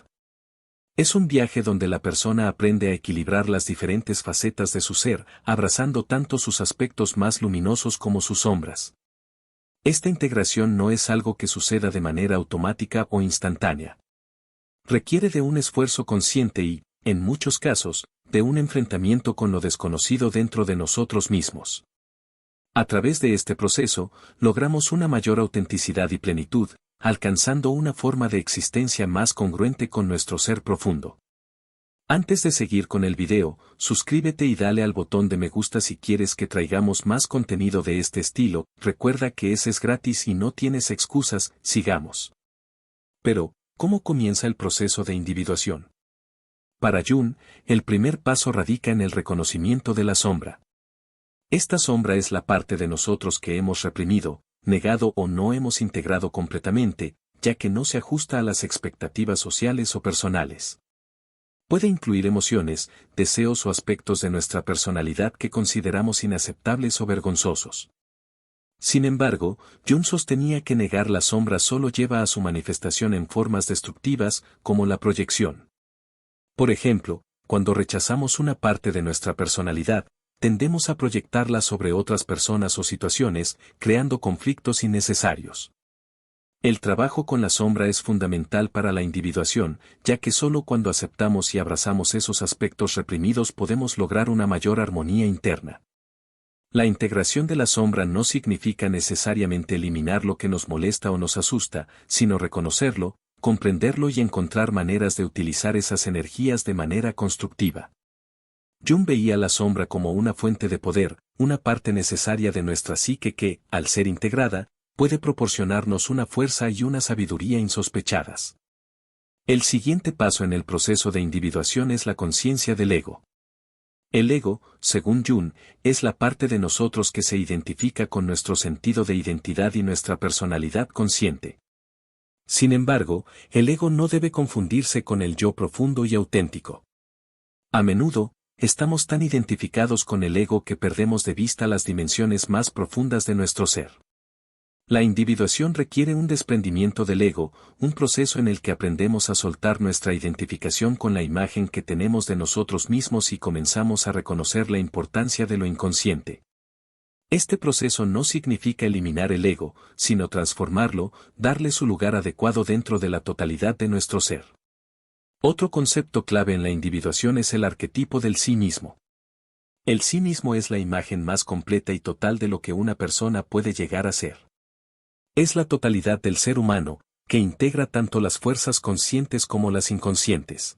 Es un viaje donde la persona aprende a equilibrar las diferentes facetas de su ser, abrazando tanto sus aspectos más luminosos como sus sombras. Esta integración no es algo que suceda de manera automática o instantánea. Requiere de un esfuerzo consciente y, en muchos casos, de un enfrentamiento con lo desconocido dentro de nosotros mismos. A través de este proceso, logramos una mayor autenticidad y plenitud, alcanzando una forma de existencia más congruente con nuestro ser profundo. Antes de seguir con el video, suscríbete y dale al botón de me gusta si quieres que traigamos más contenido de este estilo. Recuerda que ese es gratis y no tienes excusas. Sigamos. Pero, ¿cómo comienza el proceso de individuación? Para Jung, el primer paso radica en el reconocimiento de la sombra. Esta sombra es la parte de nosotros que hemos reprimido, negado o no hemos integrado completamente, ya que no se ajusta a las expectativas sociales o personales. Puede incluir emociones, deseos o aspectos de nuestra personalidad que consideramos inaceptables o vergonzosos. Sin embargo, Jung sostenía que negar la sombra solo lleva a su manifestación en formas destructivas, como la proyección. Por ejemplo, cuando rechazamos una parte de nuestra personalidad, tendemos a proyectarla sobre otras personas o situaciones, creando conflictos innecesarios. El trabajo con la sombra es fundamental para la individuación, ya que solo cuando aceptamos y abrazamos esos aspectos reprimidos podemos lograr una mayor armonía interna. La integración de la sombra no significa necesariamente eliminar lo que nos molesta o nos asusta, sino reconocerlo, comprenderlo y encontrar maneras de utilizar esas energías de manera constructiva. Jung veía la sombra como una fuente de poder, una parte necesaria de nuestra psique que, al ser integrada, puede proporcionarnos una fuerza y una sabiduría insospechadas. El siguiente paso en el proceso de individuación es la conciencia del ego. El ego, según Jung, es la parte de nosotros que se identifica con nuestro sentido de identidad y nuestra personalidad consciente. Sin embargo, el ego no debe confundirse con el yo profundo y auténtico. A menudo, estamos tan identificados con el ego que perdemos de vista las dimensiones más profundas de nuestro ser. La individuación requiere un desprendimiento del ego, un proceso en el que aprendemos a soltar nuestra identificación con la imagen que tenemos de nosotros mismos y comenzamos a reconocer la importancia de lo inconsciente. Este proceso no significa eliminar el ego, sino transformarlo, darle su lugar adecuado dentro de la totalidad de nuestro ser. Otro concepto clave en la individuación es el arquetipo del sí mismo. El sí mismo es la imagen más completa y total de lo que una persona puede llegar a ser. Es la totalidad del ser humano, que integra tanto las fuerzas conscientes como las inconscientes.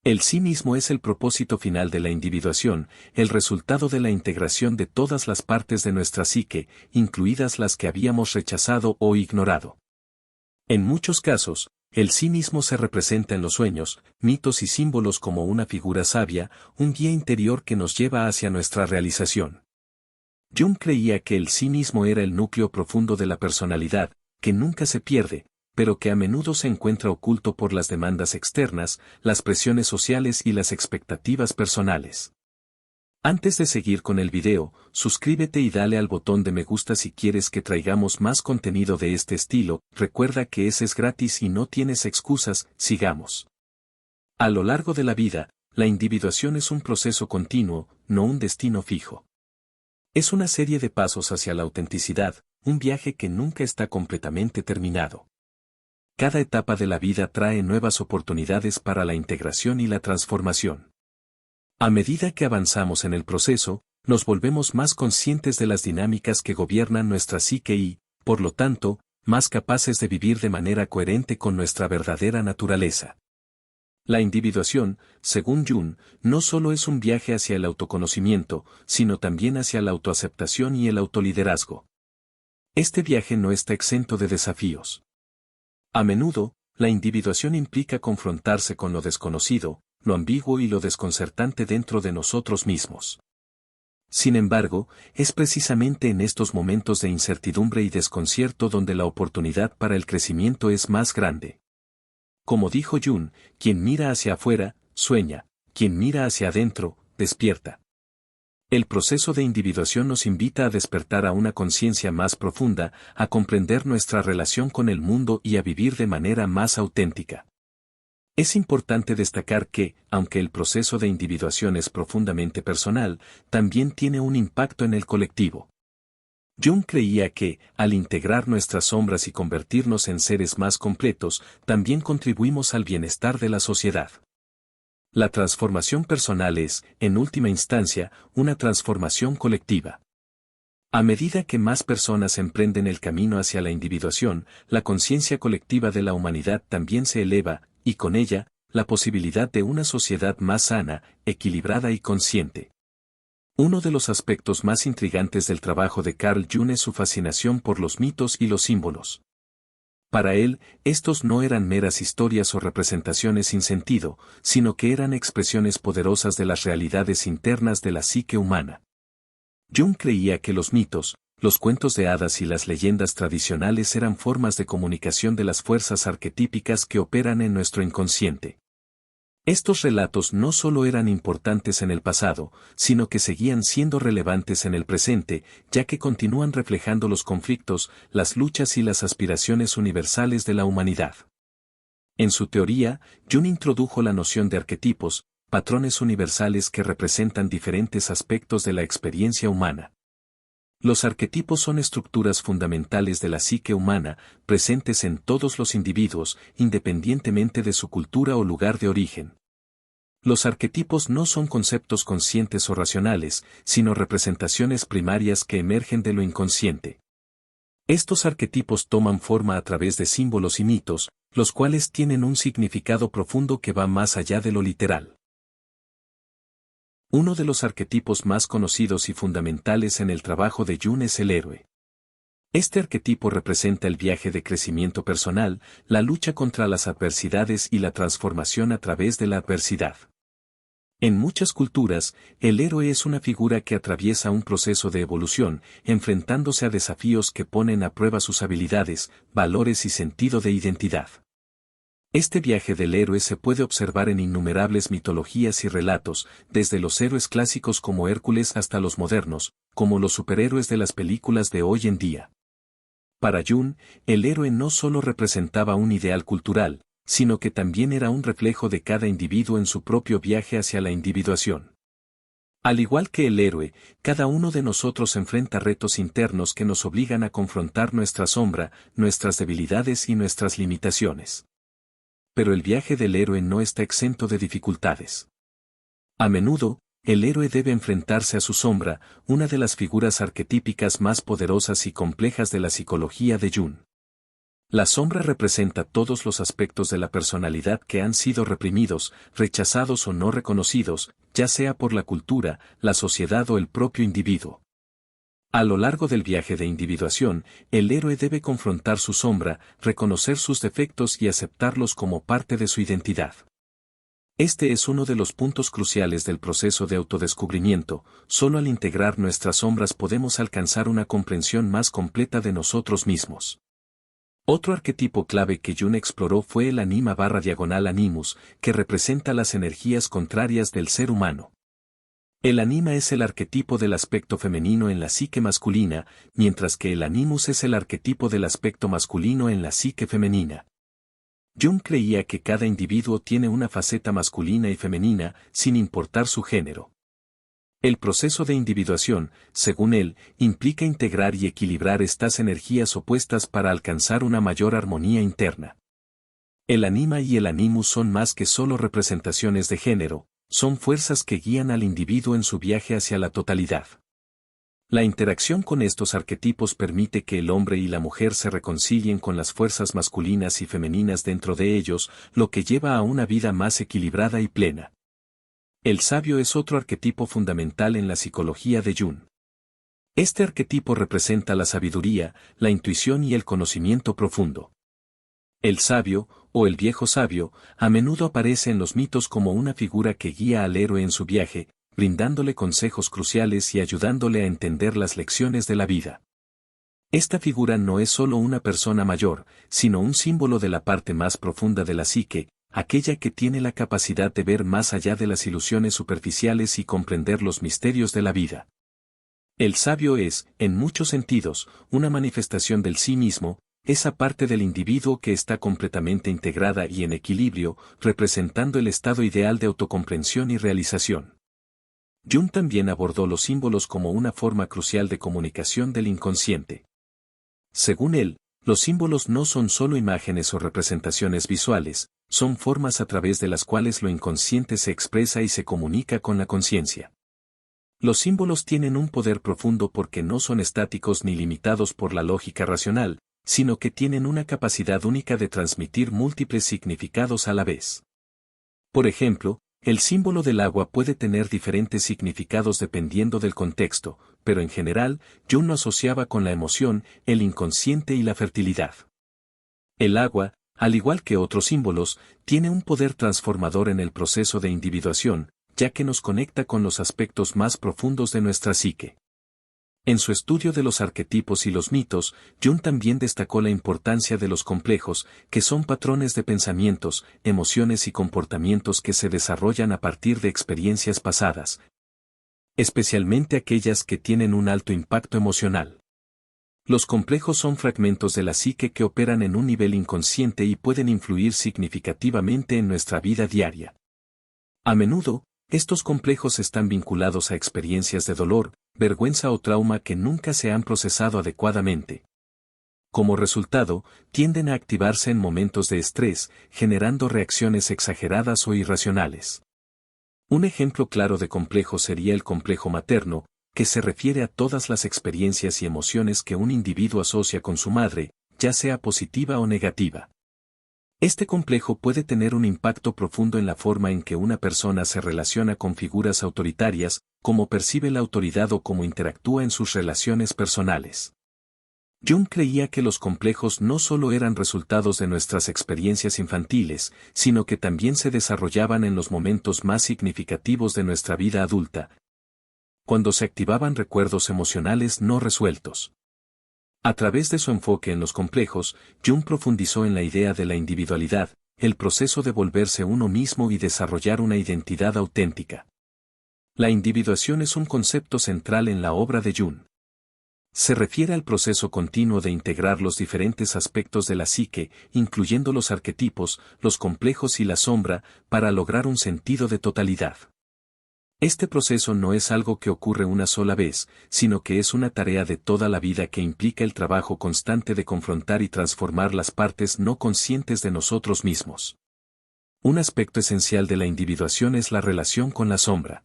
El sí mismo es el propósito final de la individuación, el resultado de la integración de todas las partes de nuestra psique, incluidas las que habíamos rechazado o ignorado. En muchos casos, el sí mismo se representa en los sueños, mitos y símbolos como una figura sabia, un guía interior que nos lleva hacia nuestra realización. Jung creía que el sí mismo era el núcleo profundo de la personalidad, que nunca se pierde, pero que a menudo se encuentra oculto por las demandas externas, las presiones sociales y las expectativas personales. Antes de seguir con el video, suscríbete y dale al botón de me gusta si quieres que traigamos más contenido de este estilo. Recuerda que ese es gratis y no tienes excusas. Sigamos. A lo largo de la vida, la individuación es un proceso continuo, no un destino fijo. Es una serie de pasos hacia la autenticidad, un viaje que nunca está completamente terminado. Cada etapa de la vida trae nuevas oportunidades para la integración y la transformación. A medida que avanzamos en el proceso, nos volvemos más conscientes de las dinámicas que gobiernan nuestra psique y, por lo tanto, más capaces de vivir de manera coherente con nuestra verdadera naturaleza. La individuación, según Jung, no solo es un viaje hacia el autoconocimiento, sino también hacia la autoaceptación y el autoliderazgo. Este viaje no está exento de desafíos. A menudo, la individuación implica confrontarse con lo desconocido, lo ambiguo y lo desconcertante dentro de nosotros mismos. Sin embargo, es precisamente en estos momentos de incertidumbre y desconcierto donde la oportunidad para el crecimiento es más grande. Como dijo Jung, quien mira hacia afuera, sueña, quien mira hacia adentro, despierta. El proceso de individuación nos invita a despertar a una conciencia más profunda, a comprender nuestra relación con el mundo y a vivir de manera más auténtica. Es importante destacar que, aunque el proceso de individuación es profundamente personal, también tiene un impacto en el colectivo. Jung creía que, al integrar nuestras sombras y convertirnos en seres más completos, también contribuimos al bienestar de la sociedad. La transformación personal es, en última instancia, una transformación colectiva. A medida que más personas emprenden el camino hacia la individuación, la conciencia colectiva de la humanidad también se eleva, y con ella, la posibilidad de una sociedad más sana, equilibrada y consciente. Uno de los aspectos más intrigantes del trabajo de Carl Jung es su fascinación por los mitos y los símbolos. Para él, estos no eran meras historias o representaciones sin sentido, sino que eran expresiones poderosas de las realidades internas de la psique humana. Jung creía que los mitos, los cuentos de hadas y las leyendas tradicionales eran formas de comunicación de las fuerzas arquetípicas que operan en nuestro inconsciente. Estos relatos no solo eran importantes en el pasado, sino que seguían siendo relevantes en el presente, ya que continúan reflejando los conflictos, las luchas y las aspiraciones universales de la humanidad. En su teoría, Jung introdujo la noción de arquetipos, patrones universales que representan diferentes aspectos de la experiencia humana. Los arquetipos son estructuras fundamentales de la psique humana, presentes en todos los individuos, independientemente de su cultura o lugar de origen. Los arquetipos no son conceptos conscientes o racionales, sino representaciones primarias que emergen de lo inconsciente. Estos arquetipos toman forma a través de símbolos y mitos, los cuales tienen un significado profundo que va más allá de lo literal. Uno de los arquetipos más conocidos y fundamentales en el trabajo de Jung es el héroe. Este arquetipo representa el viaje de crecimiento personal, la lucha contra las adversidades y la transformación a través de la adversidad. En muchas culturas, el héroe es una figura que atraviesa un proceso de evolución, enfrentándose a desafíos que ponen a prueba sus habilidades, valores y sentido de identidad. Este viaje del héroe se puede observar en innumerables mitologías y relatos, desde los héroes clásicos como Hércules hasta los modernos, como los superhéroes de las películas de hoy en día. Para Jung, el héroe no solo representaba un ideal cultural, sino que también era un reflejo de cada individuo en su propio viaje hacia la individuación. Al igual que el héroe, cada uno de nosotros enfrenta retos internos que nos obligan a confrontar nuestra sombra, nuestras debilidades y nuestras limitaciones. Pero el viaje del héroe no está exento de dificultades. A menudo, el héroe debe enfrentarse a su sombra, una de las figuras arquetípicas más poderosas y complejas de la psicología de Jung. La sombra representa todos los aspectos de la personalidad que han sido reprimidos, rechazados o no reconocidos, ya sea por la cultura, la sociedad o el propio individuo. A lo largo del viaje de individuación, el héroe debe confrontar su sombra, reconocer sus defectos y aceptarlos como parte de su identidad. Este es uno de los puntos cruciales del proceso de autodescubrimiento. Solo al integrar nuestras sombras podemos alcanzar una comprensión más completa de nosotros mismos. Otro arquetipo clave que Jung exploró fue el anima/animus, que representa las energías contrarias del ser humano. El anima es el arquetipo del aspecto femenino en la psique masculina, mientras que el animus es el arquetipo del aspecto masculino en la psique femenina. Jung creía que cada individuo tiene una faceta masculina y femenina, sin importar su género. El proceso de individuación, según él, implica integrar y equilibrar estas energías opuestas para alcanzar una mayor armonía interna. El anima y el animus son más que solo representaciones de género, son fuerzas que guían al individuo en su viaje hacia la totalidad. La interacción con estos arquetipos permite que el hombre y la mujer se reconcilien con las fuerzas masculinas y femeninas dentro de ellos, lo que lleva a una vida más equilibrada y plena. El sabio es otro arquetipo fundamental en la psicología de Jung. Este arquetipo representa la sabiduría, la intuición y el conocimiento profundo. El sabio, o el viejo sabio, a menudo aparece en los mitos como una figura que guía al héroe en su viaje, brindándole consejos cruciales y ayudándole a entender las lecciones de la vida. Esta figura no es solo una persona mayor, sino un símbolo de la parte más profunda de la psique, aquella que tiene la capacidad de ver más allá de las ilusiones superficiales y comprender los misterios de la vida. El sabio es, en muchos sentidos, una manifestación del sí mismo, esa parte del individuo que está completamente integrada y en equilibrio, representando el estado ideal de autocomprensión y realización. Jung también abordó los símbolos como una forma crucial de comunicación del inconsciente. Según él, los símbolos no son solo imágenes o representaciones visuales, son formas a través de las cuales lo inconsciente se expresa y se comunica con la conciencia. Los símbolos tienen un poder profundo porque no son estáticos ni limitados por la lógica racional, sino que tienen una capacidad única de transmitir múltiples significados a la vez. Por ejemplo, el símbolo del agua puede tener diferentes significados dependiendo del contexto, pero en general, Jung lo asociaba con la emoción, el inconsciente y la fertilidad. El agua, al igual que otros símbolos, tiene un poder transformador en el proceso de individuación, ya que nos conecta con los aspectos más profundos de nuestra psique. En su estudio de los arquetipos y los mitos, Jung también destacó la importancia de los complejos, que son patrones de pensamientos, emociones y comportamientos que se desarrollan a partir de experiencias pasadas, especialmente aquellas que tienen un alto impacto emocional. Los complejos son fragmentos de la psique que operan en un nivel inconsciente y pueden influir significativamente en nuestra vida diaria. A menudo, estos complejos están vinculados a experiencias de dolor, vergüenza o trauma que nunca se han procesado adecuadamente. Como resultado, tienden a activarse en momentos de estrés, generando reacciones exageradas o irracionales. Un ejemplo claro de complejo sería el complejo materno, que se refiere a todas las experiencias y emociones que un individuo asocia con su madre, ya sea positiva o negativa. Este complejo puede tener un impacto profundo en la forma en que una persona se relaciona con figuras autoritarias, cómo percibe la autoridad o cómo interactúa en sus relaciones personales. Jung creía que los complejos no solo eran resultados de nuestras experiencias infantiles, sino que también se desarrollaban en los momentos más significativos de nuestra vida adulta, cuando se activaban recuerdos emocionales no resueltos. A través de su enfoque en los complejos, Jung profundizó en la idea de la individualidad, el proceso de volverse uno mismo y desarrollar una identidad auténtica. La individuación es un concepto central en la obra de Jung. Se refiere al proceso continuo de integrar los diferentes aspectos de la psique, incluyendo los arquetipos, los complejos y la sombra, para lograr un sentido de totalidad. Este proceso no es algo que ocurre una sola vez, sino que es una tarea de toda la vida que implica el trabajo constante de confrontar y transformar las partes no conscientes de nosotros mismos. Un aspecto esencial de la individuación es la relación con la sombra.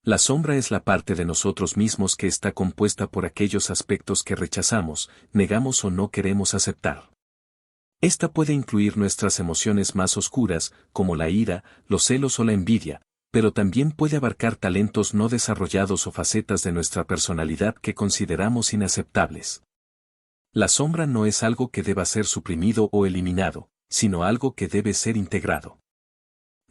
La sombra es la parte de nosotros mismos que está compuesta por aquellos aspectos que rechazamos, negamos o no queremos aceptar. Esta puede incluir nuestras emociones más oscuras, como la ira, los celos o la envidia, pero también puede abarcar talentos no desarrollados o facetas de nuestra personalidad que consideramos inaceptables. La sombra no es algo que deba ser suprimido o eliminado, sino algo que debe ser integrado.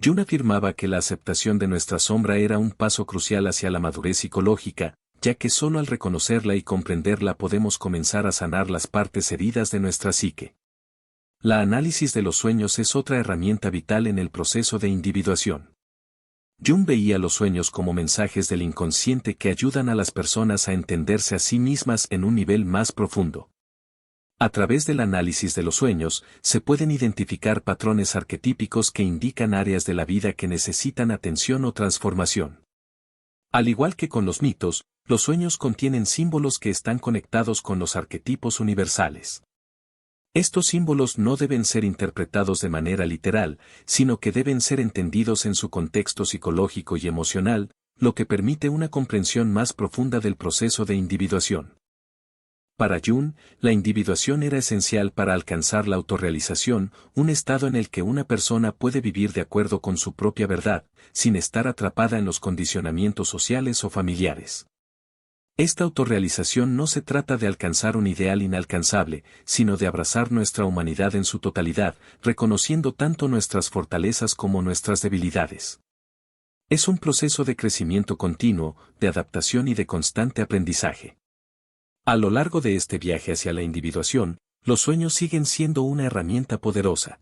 Jung afirmaba que la aceptación de nuestra sombra era un paso crucial hacia la madurez psicológica, ya que solo al reconocerla y comprenderla podemos comenzar a sanar las partes heridas de nuestra psique. La análisis de los sueños es otra herramienta vital en el proceso de individuación. Jung veía los sueños como mensajes del inconsciente que ayudan a las personas a entenderse a sí mismas en un nivel más profundo. A través del análisis de los sueños, se pueden identificar patrones arquetípicos que indican áreas de la vida que necesitan atención o transformación. Al igual que con los mitos, los sueños contienen símbolos que están conectados con los arquetipos universales. Estos símbolos no deben ser interpretados de manera literal, sino que deben ser entendidos en su contexto psicológico y emocional, lo que permite una comprensión más profunda del proceso de individuación. Para Jung, la individuación era esencial para alcanzar la autorrealización, un estado en el que una persona puede vivir de acuerdo con su propia verdad, sin estar atrapada en los condicionamientos sociales o familiares. Esta autorrealización no se trata de alcanzar un ideal inalcanzable, sino de abrazar nuestra humanidad en su totalidad, reconociendo tanto nuestras fortalezas como nuestras debilidades. Es un proceso de crecimiento continuo, de adaptación y de constante aprendizaje. A lo largo de este viaje hacia la individuación, los sueños siguen siendo una herramienta poderosa.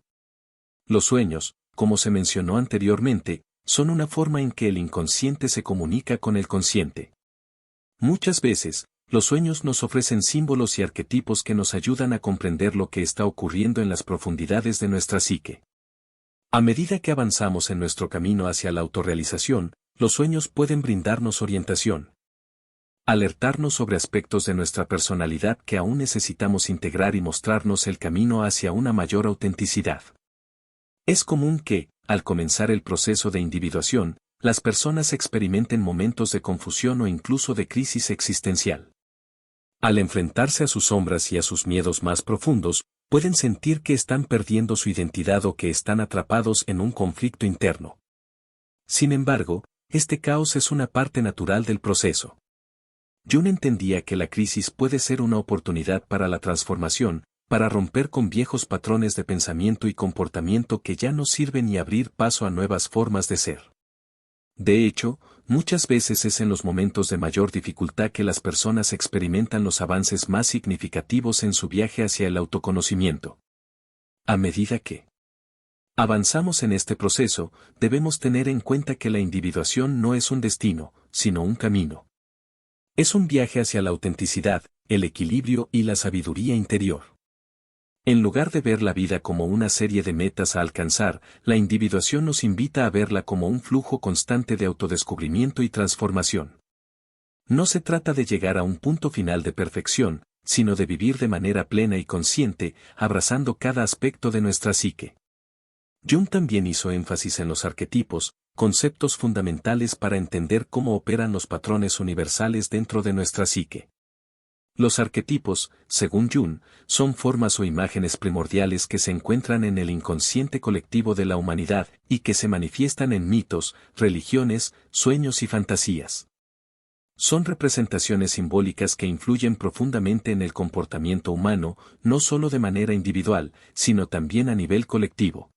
Los sueños, como se mencionó anteriormente, son una forma en que el inconsciente se comunica con el consciente. Muchas veces, los sueños nos ofrecen símbolos y arquetipos que nos ayudan a comprender lo que está ocurriendo en las profundidades de nuestra psique. A medida que avanzamos en nuestro camino hacia la autorrealización, los sueños pueden brindarnos orientación. Alertarnos sobre aspectos de nuestra personalidad que aún necesitamos integrar y mostrarnos el camino hacia una mayor autenticidad. Es común que, al comenzar el proceso de individuación, las personas experimenten momentos de confusión o incluso de crisis existencial. Al enfrentarse a sus sombras y a sus miedos más profundos, pueden sentir que están perdiendo su identidad o que están atrapados en un conflicto interno. Sin embargo, este caos es una parte natural del proceso. Jung entendía que la crisis puede ser una oportunidad para la transformación, para romper con viejos patrones de pensamiento y comportamiento que ya no sirven y abrir paso a nuevas formas de ser. De hecho, muchas veces es en los momentos de mayor dificultad que las personas experimentan los avances más significativos en su viaje hacia el autoconocimiento. A medida que avanzamos en este proceso, debemos tener en cuenta que la individuación no es un destino, sino un camino. Es un viaje hacia la autenticidad, el equilibrio y la sabiduría interior. En lugar de ver la vida como una serie de metas a alcanzar, la individuación nos invita a verla como un flujo constante de autodescubrimiento y transformación. No se trata de llegar a un punto final de perfección, sino de vivir de manera plena y consciente, abrazando cada aspecto de nuestra psique. Jung también hizo énfasis en los arquetipos, conceptos fundamentales para entender cómo operan los patrones universales dentro de nuestra psique. Los arquetipos, según Jung, son formas o imágenes primordiales que se encuentran en el inconsciente colectivo de la humanidad y que se manifiestan en mitos, religiones, sueños y fantasías. Son representaciones simbólicas que influyen profundamente en el comportamiento humano, no solo de manera individual, sino también a nivel colectivo.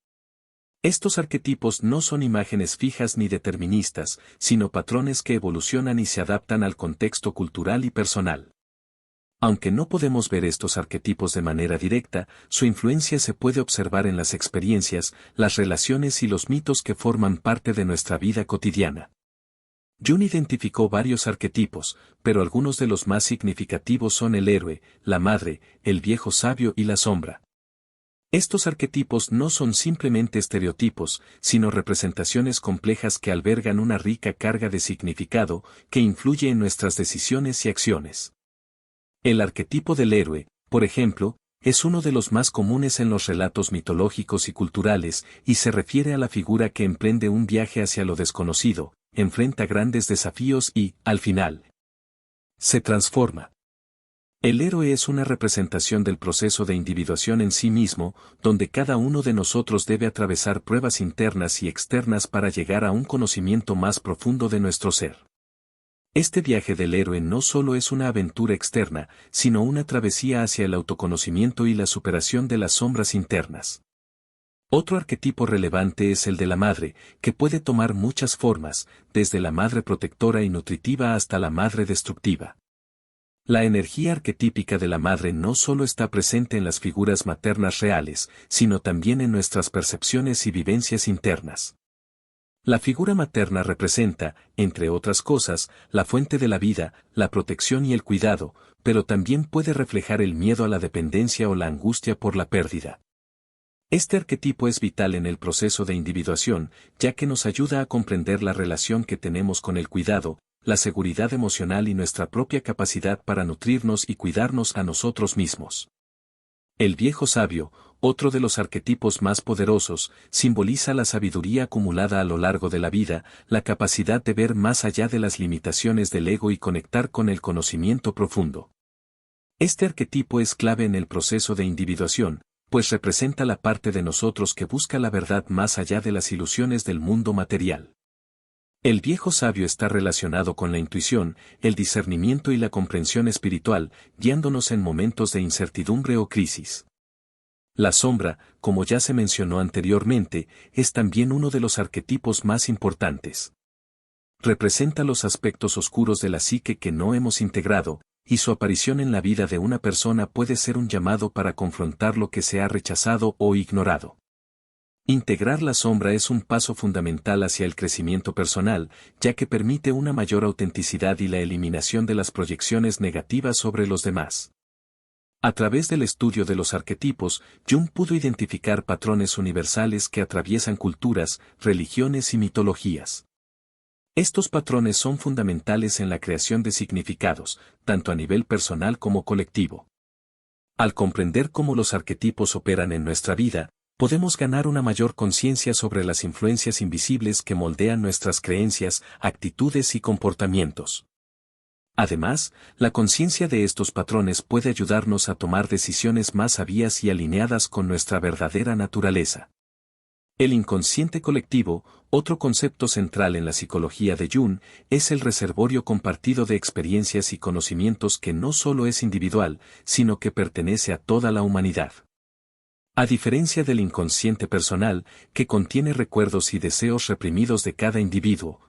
Estos arquetipos no son imágenes fijas ni deterministas, sino patrones que evolucionan y se adaptan al contexto cultural y personal. Aunque no podemos ver estos arquetipos de manera directa, su influencia se puede observar en las experiencias, las relaciones y los mitos que forman parte de nuestra vida cotidiana. Jung identificó varios arquetipos, pero algunos de los más significativos son el héroe, la madre, el viejo sabio y la sombra. Estos arquetipos no son simplemente estereotipos, sino representaciones complejas que albergan una rica carga de significado que influye en nuestras decisiones y acciones. El arquetipo del héroe, por ejemplo, es uno de los más comunes en los relatos mitológicos y culturales, y se refiere a la figura que emprende un viaje hacia lo desconocido, enfrenta grandes desafíos y, al final, se transforma. El héroe es una representación del proceso de individuación en sí mismo, donde cada uno de nosotros debe atravesar pruebas internas y externas para llegar a un conocimiento más profundo de nuestro ser. Este viaje del héroe no solo es una aventura externa, sino una travesía hacia el autoconocimiento y la superación de las sombras internas. Otro arquetipo relevante es el de la madre, que puede tomar muchas formas, desde la madre protectora y nutritiva hasta la madre destructiva. La energía arquetípica de la madre no solo está presente en las figuras maternas reales, sino también en nuestras percepciones y vivencias internas. La figura materna representa, entre otras cosas, la fuente de la vida, la protección y el cuidado, pero también puede reflejar el miedo a la dependencia o la angustia por la pérdida. Este arquetipo es vital en el proceso de individuación, ya que nos ayuda a comprender la relación que tenemos con el cuidado, la seguridad emocional y nuestra propia capacidad para nutrirnos y cuidarnos a nosotros mismos. El viejo sabio, otro de los arquetipos más poderosos, simboliza la sabiduría acumulada a lo largo de la vida, la capacidad de ver más allá de las limitaciones del ego y conectar con el conocimiento profundo. Este arquetipo es clave en el proceso de individuación, pues representa la parte de nosotros que busca la verdad más allá de las ilusiones del mundo material. El viejo sabio está relacionado con la intuición, el discernimiento y la comprensión espiritual, guiándonos en momentos de incertidumbre o crisis. La sombra, como ya se mencionó anteriormente, es también uno de los arquetipos más importantes. Representa los aspectos oscuros de la psique que no hemos integrado, y su aparición en la vida de una persona puede ser un llamado para confrontar lo que se ha rechazado o ignorado. Integrar la sombra es un paso fundamental hacia el crecimiento personal, ya que permite una mayor autenticidad y la eliminación de las proyecciones negativas sobre los demás. A través del estudio de los arquetipos, Jung pudo identificar patrones universales que atraviesan culturas, religiones y mitologías. Estos patrones son fundamentales en la creación de significados, tanto a nivel personal como colectivo. Al comprender cómo los arquetipos operan en nuestra vida, podemos ganar una mayor conciencia sobre las influencias invisibles que moldean nuestras creencias, actitudes y comportamientos. Además, la conciencia de estos patrones puede ayudarnos a tomar decisiones más sabias y alineadas con nuestra verdadera naturaleza. El inconsciente colectivo, otro concepto central en la psicología de Jung, es el reservorio compartido de experiencias y conocimientos que no solo es individual, sino que pertenece a toda la humanidad. A diferencia del inconsciente personal, que contiene recuerdos y deseos reprimidos de cada individuo,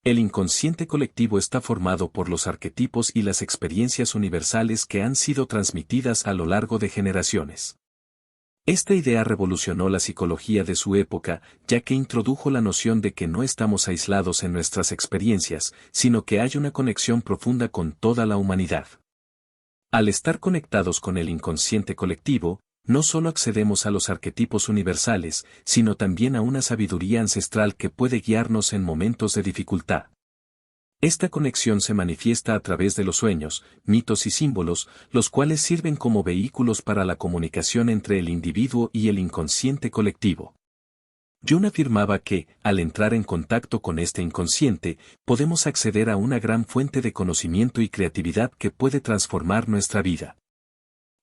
el inconsciente colectivo está formado por los arquetipos y las experiencias universales que han sido transmitidas a lo largo de generaciones. Esta idea revolucionó la psicología de su época, ya que introdujo la noción de que no estamos aislados en nuestras experiencias, sino que hay una conexión profunda con toda la humanidad. Al estar conectados con el inconsciente colectivo, no solo accedemos a los arquetipos universales, sino también a una sabiduría ancestral que puede guiarnos en momentos de dificultad. Esta conexión se manifiesta a través de los sueños, mitos y símbolos, los cuales sirven como vehículos para la comunicación entre el individuo y el inconsciente colectivo. Jung afirmaba que, al entrar en contacto con este inconsciente, podemos acceder a una gran fuente de conocimiento y creatividad que puede transformar nuestra vida.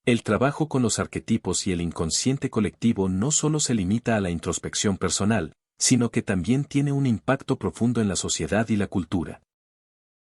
El trabajo con los arquetipos y el inconsciente colectivo no solo se limita a la introspección personal, sino que también tiene un impacto profundo en la sociedad y la cultura.